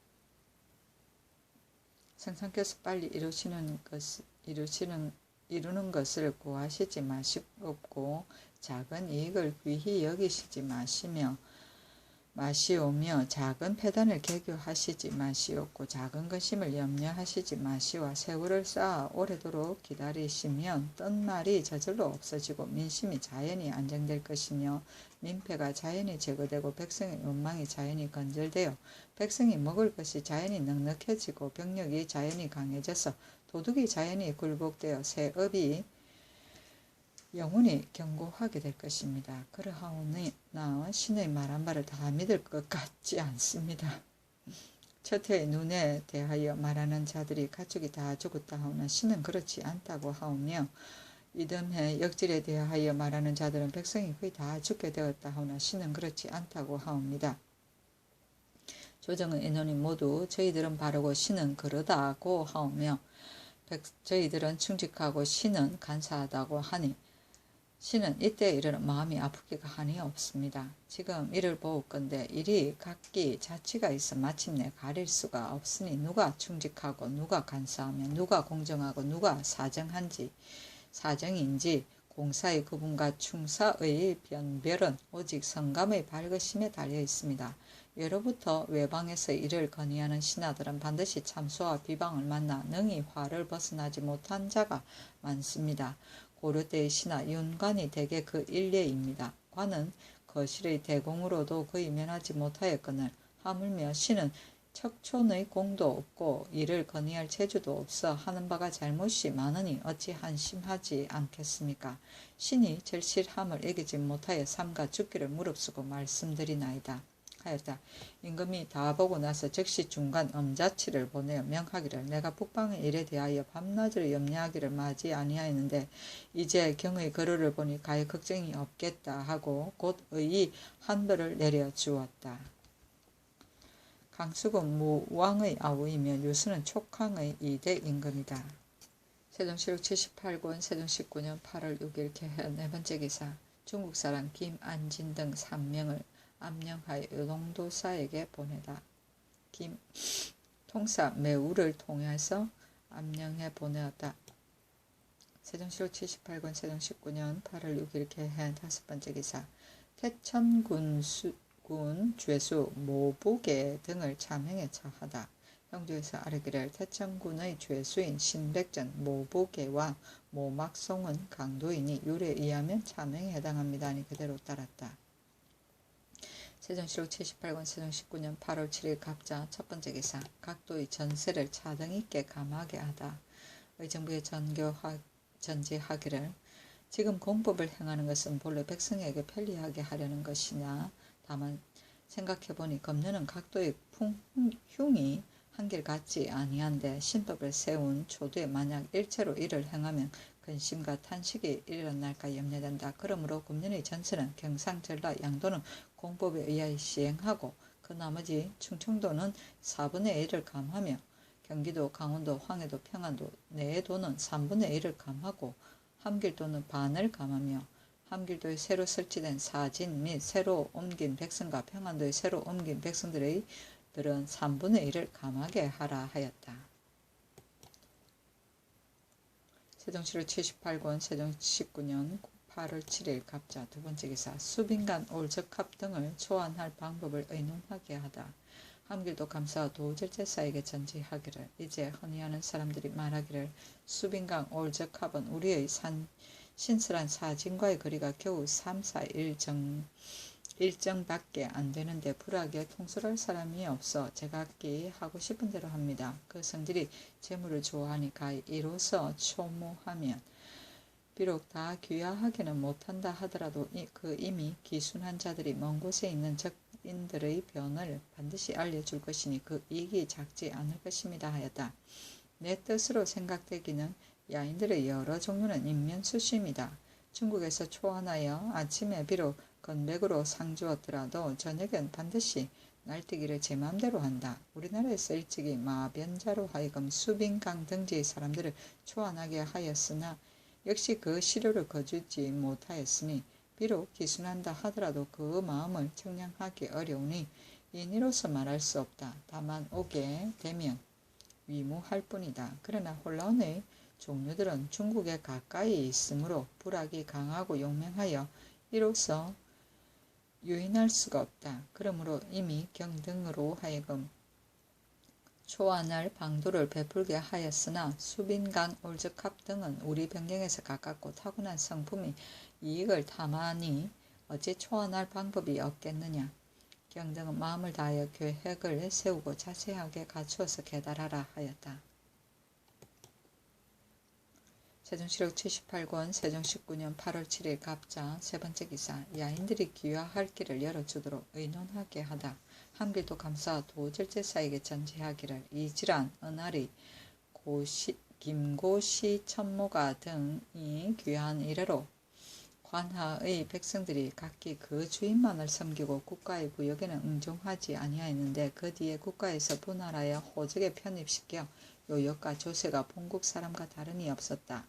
생상께서 빨리 이루는 것을 구하시지 마시옵고 작은 이익을 귀히 여기시지 마시오며 작은 패단을 개교하시지 마시옵고 작은 근심을 염려하시지 마시와 세월을 쌓아 오래도록 기다리시면 뜬 말이 저절로 없어지고 민심이 자연히 안정될 것이며 민폐가 자연히 제거되고 백성의 원망이 자연히 건절되어 백성이 먹을 것이 자연히 넉넉해지고 병력이 자연히 강해져서 도둑이 자연히 굴복되어 새업이 영원히 견고하게 될 것입니다. 그러하오니 나 신의 말한 바를 다 믿을 것 같지 않습니다. 첫해의 눈에 대하여 말하는 자들이 가축이 다 죽었다 하오나 신은 그렇지 않다고 하오며 이듬해 역질에 대하여 말하는 자들은 백성이 거의 다 죽게 되었다 하오나 신은 그렇지 않다고 하옵니다. 조정의 인원이 모두 저희들은 바르고 신은 그러다고 하오며 저희들은 충직하고 신은 간사하다고 하니 신은 이때에 이르러 마음이 아프기가 한이 없습니다. 지금 이를 보건대 일이 각기 자치가 있어 마침내 가릴 수가 없으니 누가 충직하고 누가 간사하며 누가 공정하고 누가 사정인지 공사의 구분과 충사의 변별은 오직 성감의 밝으심에 달려 있습니다. 예로부터 외방에서 이를 건의하는 신하들은 반드시 참소와 비방을 만나 능히 화를 벗어나지 못한 자가 많습니다. 고려 때의 신하 윤관이 대개 그 일례입니다. 관은 거실의 대공으로도 거의 면하지 못하였거늘 하물며 신은 척촌의 공도 없고 이를 건의할 재주도 없어 하는 바가 잘못이 많으니 어찌 한심하지 않겠습니까? 신이 절실함을 이기지 못하여 삼가 죽기를 무릅쓰고 말씀드리나이다. 하였다. 임금이 다 보고 나서 즉시 중간 엄자치를 보내어 명하기를 내가 북방의 일에 대하여 밤낮으로 염려하기를 마지 아니하였는데 이제 경의 거로를 보니 가히 걱정이 없겠다 하고 곧 의의 한벌을 내려 주었다. 강숙은 무왕의 아우이며 유수는 촉항의 2대 임금이다. 세종실록 78권 세종 19년 8월 6일 개헌 네 번째 기사 중국 사람 김안진 등 3명을 암령하여 요동도사에게 보내다. 김 통사 매우를 통해서 암령해 보내었다. 세종실록 78권 세종 19년 8월 6일 개헌 다섯 번째 기사 태천군 죄수 모북계 등을 참행에 처하다. 형조에서 아뢰기를 태천군의 죄수인 신백전 모북계와 모막송은 강도이니 율에 의하면 참행에 해당합니다. 하니 그대로 따랐다. 세종실록 78권 세종 19년 8월 7일 갑자 첫 번째 기사 각도의 전세를 차등 있게 감하게 하다. 의정부에 전지하기를 지금 공법을 행하는 것은 본래 백성에게 편리하게 하려는 것이냐 다만 생각해보니 검려는 각도의 흉이 한결같지 아니한데 신법을 세운 초두에 만약 일체로 이를 행하면 근심과 탄식이 일어날까 염려된다. 그러므로 금년의 전세는 경상, 전라, 양도는 공법에 의하여 시행하고 그 나머지 충청도는 4분의 1을 감하며 경기도, 강원도, 황해도, 평안도, 내도는 3분의 1을 감하고 함길도는 반을 감하며 함길도에 새로 설치된 사진 및 새로 옮긴 백성과 평안도에 새로 옮긴 백성들은 3분의 1을 감하게 하라 하였다. 세종실록 78권 세종 19년 8월 7일 갑자 두 번째 기사 수빈간 올적합 등을 초안할 방법을 의논하게 하다. 함길도 감사와 도절제사에게 전지하기를 이제 헌의하는 사람들이 말하기를 수빈강 올적합은 우리의 신설한 사진과의 거리가 겨우 3-4 일정밖에 안 되는데 불하게 통솔할 사람이 없어 제각기 하고 싶은 대로 합니다. 그 성질이 재물을 좋아하니까 이로써 초무하면 비록 다 귀화하기는 못한다 하더라도 그 이미 기순한 자들이 먼 곳에 있는 적인들의 변을 반드시 알려줄 것이니 그 이익이 작지 않을 것입니다 하였다. 내 뜻으로 생각되기는 야인들의 여러 종류는 인면수심이다. 중국에서 초안하여 아침에 비록 건백으로 상 주었더라도 저녁엔 반드시 날뛰기를 제 맘대로 한다. 우리나라에서 일찍이 마변자로 하여금 수빈강 등지의 사람들을 초안하게 하였으나 역시 그 시료를 거두지 못하였으니 비록 기순한다 하더라도 그 마음을 청량하기 어려우니 인의로서 말할 수 없다. 다만 오게 되면 위무할 뿐이다. 그러나 혼란의 종류들은 중국에 가까이 있으므로 불악이 강하고 용맹하여 이로써 유인할 수가 없다. 그러므로 이미 경등으로 하여금 초안할 방도를 베풀게 하였으나 수빈강, 올적합 등은 우리 변경에서 가깝고 타고난 성품이 이익을 탐하니 어찌 초안할 방법이 없겠느냐. 경등은 마음을 다하여 계획을 세우고 자세하게 갖추어서 계달하라 하였다. 세종시록 78권 세종 19년 8월 7일 갑자 세 번째 기사. 야인들이 귀화할 길을 열어주도록 의논하게 하다. 함길도 감사 도절제사에게 전제하기를 이질환, 은하리, 김고시, 천모가 등이 귀한 이래로 관하의 백성들이 각기 그 주인만을 섬기고 국가의 구역에는 응종하지 아니하였는데 그 뒤에 국가에서 분할하여 호적에 편입시켜 요역과 조세가 본국 사람과 다름이 없었다.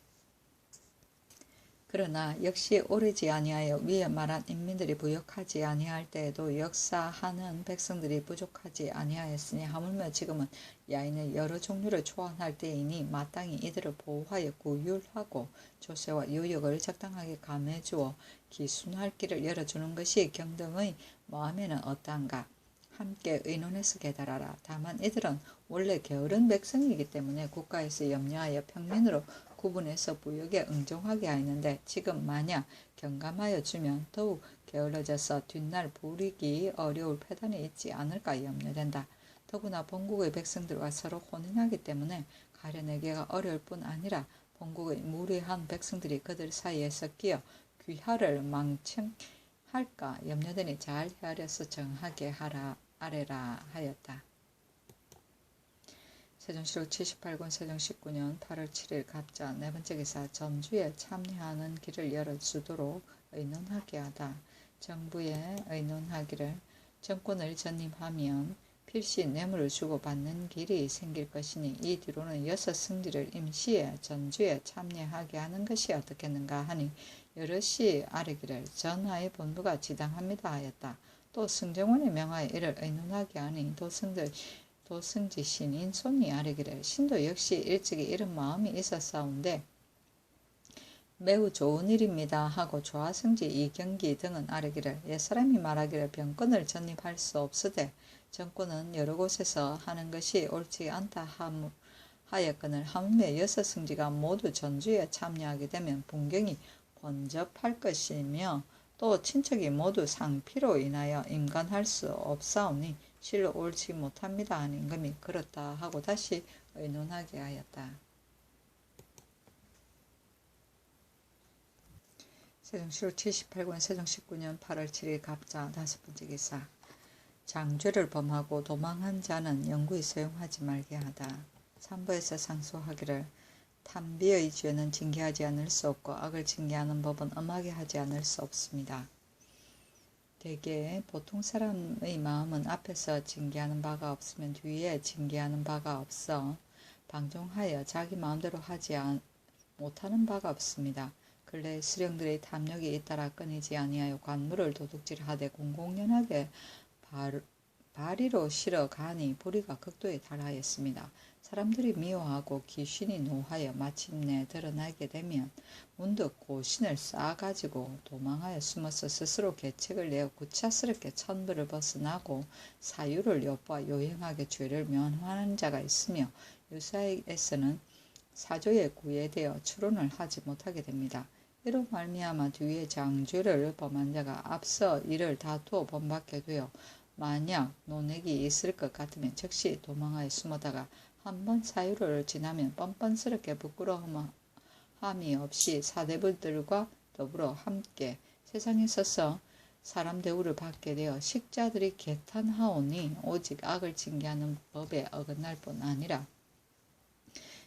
그러나 역시 오르지 아니하여 위에 말한 인민들이 부역하지 아니할 때에도 역사하는 백성들이 부족하지 아니하였으니 하물며 지금은 야인의 여러 종류를 초안할 때이니 마땅히 이들을 보호하여 구율하고 조세와 요역을 적당하게 감해주어 기순할 길을 열어주는 것이 경등의 마음에는 어떠한가. 함께 의논해서 계달하라. 다만 이들은 원래 게으른 백성이기 때문에 국가에서 염려하여 평민으로 구분해서 부역에 응종하게 하였는데 지금 만약 경감하여 주면 더욱 게을러져서 뒷날 부리기 어려울 패단이 있지 않을까 염려된다. 더구나 본국의 백성들과 서로 혼인하기 때문에 가려내기가 어려울 뿐 아니라 본국의 무례한 백성들이 그들 사이에서 끼어 귀하를 망청할까 염려되니 잘 헤아려서 정하게 아래라 하였다. 세종시록 78권 세종 19년 8월 7일 갑자 네 번째 기사. 전주에 참여하는 길을 열어주도록 의논하게 하다. 정부에 의논하기를 정권을 전임하면 필시 뇌물을 주고 받는 길이 생길 것이니 이 뒤로는 6 승지를 임시에 전주에 참여하게 하는 것이 어떻겠는가 하니 여럿이 아뢰기를 전하의 본부가 지당합니다 하였다. 또 승정원의 명하에 이를 의논하게 하니 도승지 신인 손이 아뢰기를 신도 역시 일찍이 이런 마음이 있었사온데 매우 좋은 일입니다 하고 조하승지 이경기 등은 아뢰기를 옛사람이 말하기를 병권을 전입할 수 없으되 정권은 여러 곳에서 하는 것이 옳지 않다 하였거늘 하물며 6 승지가 모두 전주에 참여하게 되면 분경이 번접할 것이며 또 친척이 모두 상피로 인하여 임관할 수 없사오니 실로 옳지 못합니다 하는 임금이 그렇다 하고 다시 의논하게 하였다. 세종시록 78권 세종 19년 8월 7일 갑자 5번째 기사. 장죄를 범하고 도망한 자는 영구히 소용하지 말게 하다. 3부에서 상소하기를 탐비의 죄는 징계하지 않을 수 없고 악을 징계하는 법은 엄하게 하지 않을 수 없습니다. 대개 보통 사람의 마음은 앞에서 징계하는 바가 없으면 뒤에 징계하는 바가 없어 방종하여 자기 마음대로 하지 못하는 바가 없습니다. 근래 수령들의 탐욕이 잇따라 끊이지 아니하여 관물을 도둑질하되 공공연하게 발의로 실어 가니 불의가 극도에 달하였습니다. 사람들이 미워하고 귀신이 노하여 마침내 드러나게 되면 문득 고신을 쌓아가지고 도망하여 숨어서 스스로 계책을 내어 구차스럽게 천부를 벗어나고 사유를 엿보아 요행하게 죄를 면하는 자가 있으며 유사에서는 사조에 구애되어 추론을 하지 못하게 됩니다. 이로 말미암아 뒤에 장죄를 범한 자가 앞서 이를 다투어 본받게 되어 만약 논액이 있을 것 같으면 즉시 도망하여 숨어다가 한번 사유를 지나면 뻔뻔스럽게 부끄러움함이 없이 사대부들과 더불어 함께 세상에 서서 사람 대우를 받게 되어 식자들이 개탄하오니 오직 악을 징계하는 법에 어긋날 뿐 아니라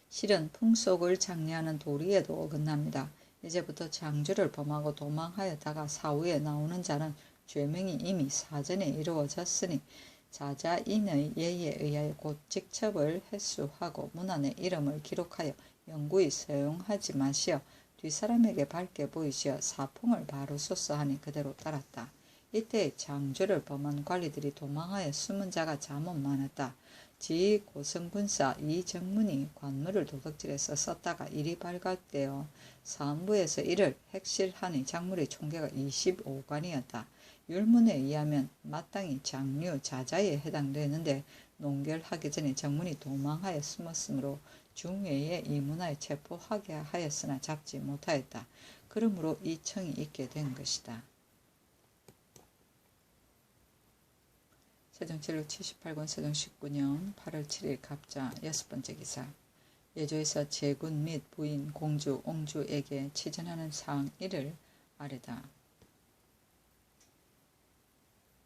실은 풍속을 장려하는 도리에도 어긋납니다. 이제부터 장죄를 범하고 도망하였다가 사후에 나오는 자는 죄명이 이미 사전에 이루어졌으니 자자인의 예에 의하여 곧 직첩을 회수하고 문안에 이름을 기록하여 영구히 사용하지 마시어 뒷사람에게 밝게 보이시어 사풍을 바로 쏘서 하니 그대로 따랐다. 이때 장주를 범한 관리들이 도망하여 숨은 자가 잠못 많았다. 지 고성군사 이정문이 관물을 도둑질해서 썼다가 일이 발각되어 사헌부에서 이를 핵실하니 작물의 총계가 25관이었다. 율문에 의하면 마땅히 장류 자자에 해당되는데 농결하기 전에 정문이 도망하여 숨었으므로 중외에 이문하여 체포하게 하였으나 잡지 못하였다. 그러므로 이 청이 있게 된 것이다. 세종칠록 78권 세종 19년 8월 7일 갑자 6번째 기사. 예조에서 제군 및 부인, 공주, 옹주에게 치전하는 사항 1을 아래다.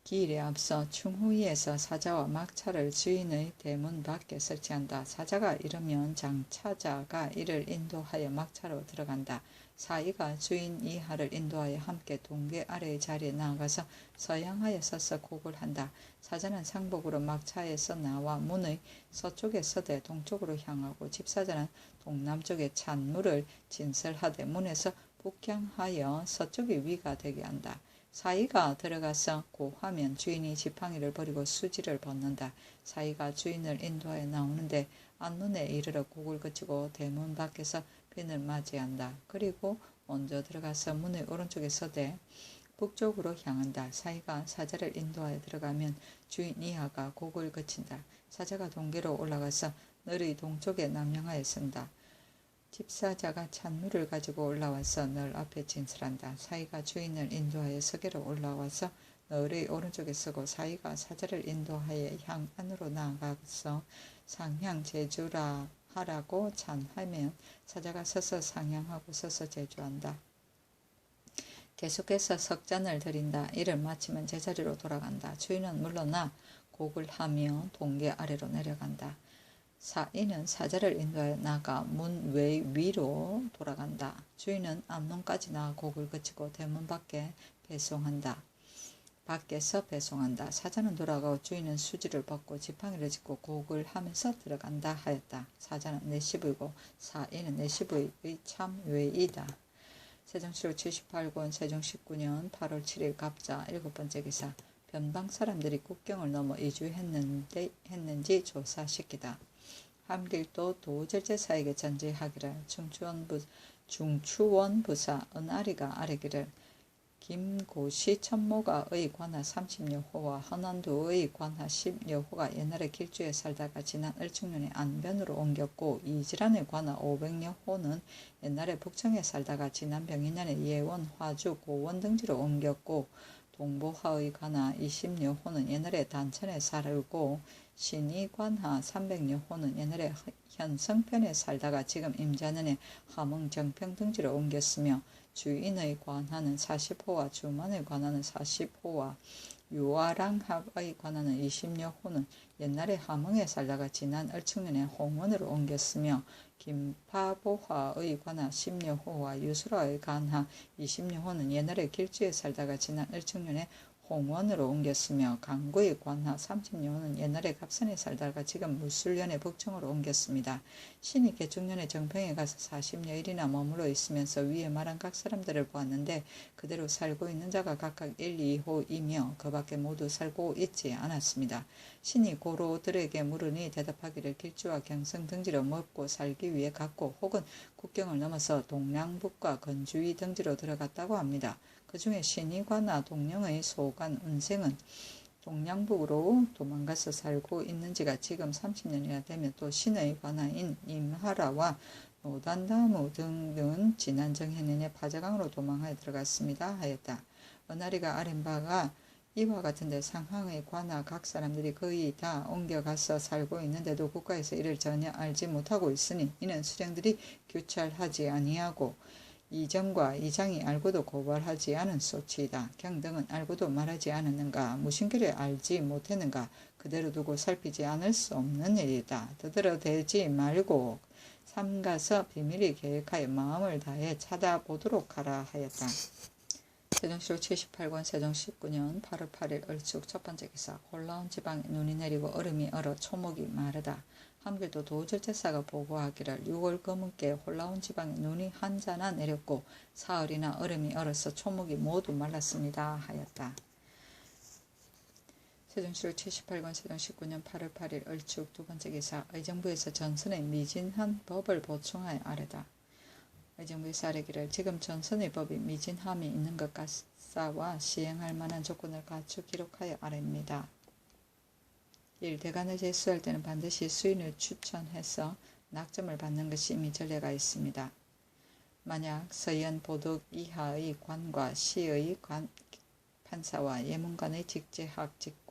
기일에 앞서 충후위에서 사자와 막차를 주인의 대문 밖에 설치한다. 사자가 이르면 장차자가 이를 인도하여 막차로 들어간다. 사이가 주인 이하를 인도하여 함께 동계 아래의 자리에 나아가서 서양하여 서서 곡을 한다. 사자는 상복으로 막차에서 나와 문의 서쪽에 서되 동쪽으로 향하고 집사자는 동남쪽에 찬물을 진설하되 문에서 북향하여 서쪽이 위가 되게 한다. 사이가 들어가서 고하면 주인이 지팡이를 버리고 수지를 벗는다. 사이가 주인을 인도하여 나오는데 안문에 이르러 곡을 그치고 대문 밖에서 빈을 맞이한다. 그리고 먼저 들어가서 문의 오른쪽에 서되 북쪽으로 향한다. 사이가 사자를 인도하여 들어가면 주인 이하가 곡을 그친다. 사자가 동계로 올라가서 널의 동쪽에 남향하여 쓴다. 집사자가 찬물을 가지고 올라와서 널 앞에 진설한다. 사이가 주인을 인도하여 서계로 올라와서 널의 오른쪽에 서고 사이가 사자를 인도하여 향 안으로 나아가서 상향 제주라 하라고 찬하면 사자가 서서 상향하고 서서 제주한다. 계속해서 석잔을 드린다. 이를 마치면 제자리로 돌아간다. 주인은 물러나 곡을 하며 동계 아래로 내려간다. 사이는 사자를 인도하여 나가 문 외 위로 돌아간다. 주인은 앞문까지 나가 곡을 그치고 대문 밖에 배송한다. 밖에서 배송한다. 사자는 돌아가고 주인은 수지를 벗고 지팡이를 짚고 곡을 하면서 들어간다 하였다. 사자는 내시부이고 사이는 내시부의 참 외이다. 세종실록 78권 세종 19년 8월 7일 갑자 7번째 기사. 변방 사람들이 국경을 넘어 이주했는지 조사시키다. 함길도 도절제사에게 전제하기를 중추원부사 은아리가 아뢰기를 김고시 천모가의 관하 30여호와 헌안도의 관하 10여호가 옛날에 길주에 살다가 지난 을충년에 안변으로 옮겼고 이지란의 관하 500여호는 옛날에 북청에 살다가 지난 병인년에 예원, 화주, 고원 등지로 옮겼고 동보하의 관하 20여호는 옛날에 단천에 살고 신이 관하 300여호는 옛날에 현성편에 살다가 지금 임자년에 함흥 정평 등지로 옮겼으며 주인의 관하는 40호와 주만의 관하는 40호와 유아랑합의 관하는 20여호는 옛날에 함흥에 살다가 지난 을충년에 홍원으로 옮겼으며 김파보화의 관하 10여호와 유수라의 관하 20여호는 옛날에 길주에 살다가 지난 을충년에 홍원으로 옮겼으며 강구의 관하 30여호는 옛날에 갑산에 살다가 지금 무술년에 북청으로 옮겼습니다. 신이 개축년에 정평에 가서 40여일이나 머물러 있으면서 위에 말한 각 사람들을 보았는데 그대로 살고 있는 자가 각각 1, 2호이며 그 밖에 모두 살고 있지 않았습니다. 신이 고로들에게 물으니 대답하기를 길주와 경성 등지로 먹고 살기 위해 갔고 혹은 국경을 넘어서 동량북과 건주위 등지로 들어갔다고 합니다. 그 중에 신이 관하 동령의 소관 은생은 동량북으로 도망가서 살고 있는지가 지금 30년이나 되며 또 신의 관하인 임하라와 노단다무 등은 지난 정해년에 파자강으로 도망하여 들어갔습니다 하였다. 은하리가 아랜 바가 이와 같은데 상항의 관하 각 사람들이 거의 다 옮겨가서 살고 있는데도 국가에서 이를 전혀 알지 못하고 있으니 이는 수령들이 규찰하지 아니하고 이정과 이장이 알고도 고발하지 않은 소치이다. 경등은 알고도 말하지 않았는가? 무신결에 알지 못했는가? 그대로 두고 살피지 않을 수 없는 일이다. 더들어대지 말고 삼가서 비밀히 계획하여 마음을 다해 찾아보도록 하라 하였다. 세종실록 78권 세종 19년 8월 8일 을축 첫 번째 기사. 올라온 지방에 눈이 내리고 얼음이 얼어 초목이 마르다. 함길도 도절제사가 보고하기를 6월 거문께 홀라온 지방에 눈이 한자나 내렸고 사흘이나 얼음이 얼어서 초목이 모두 말랐습니다 하였다. 세종시록 78권 세종 19년 8월 8일 을축 두 번째 기사 의정부에서 전선의 미진한 법을 보충하여 아래다. 의정부에서 아래기를 지금 전선의 법이 미진함이 있는 것 같사와 시행할 만한 조건을 갖추 기록하여 아래입니다. 1. 대간을 제수할 때는 반드시 수인을 추천해서 낙점을 받는 것이 이미 전례가 있습니다. 만약 서현 보덕 이하의 관과 시의 판사와 예문관의 직제학 직관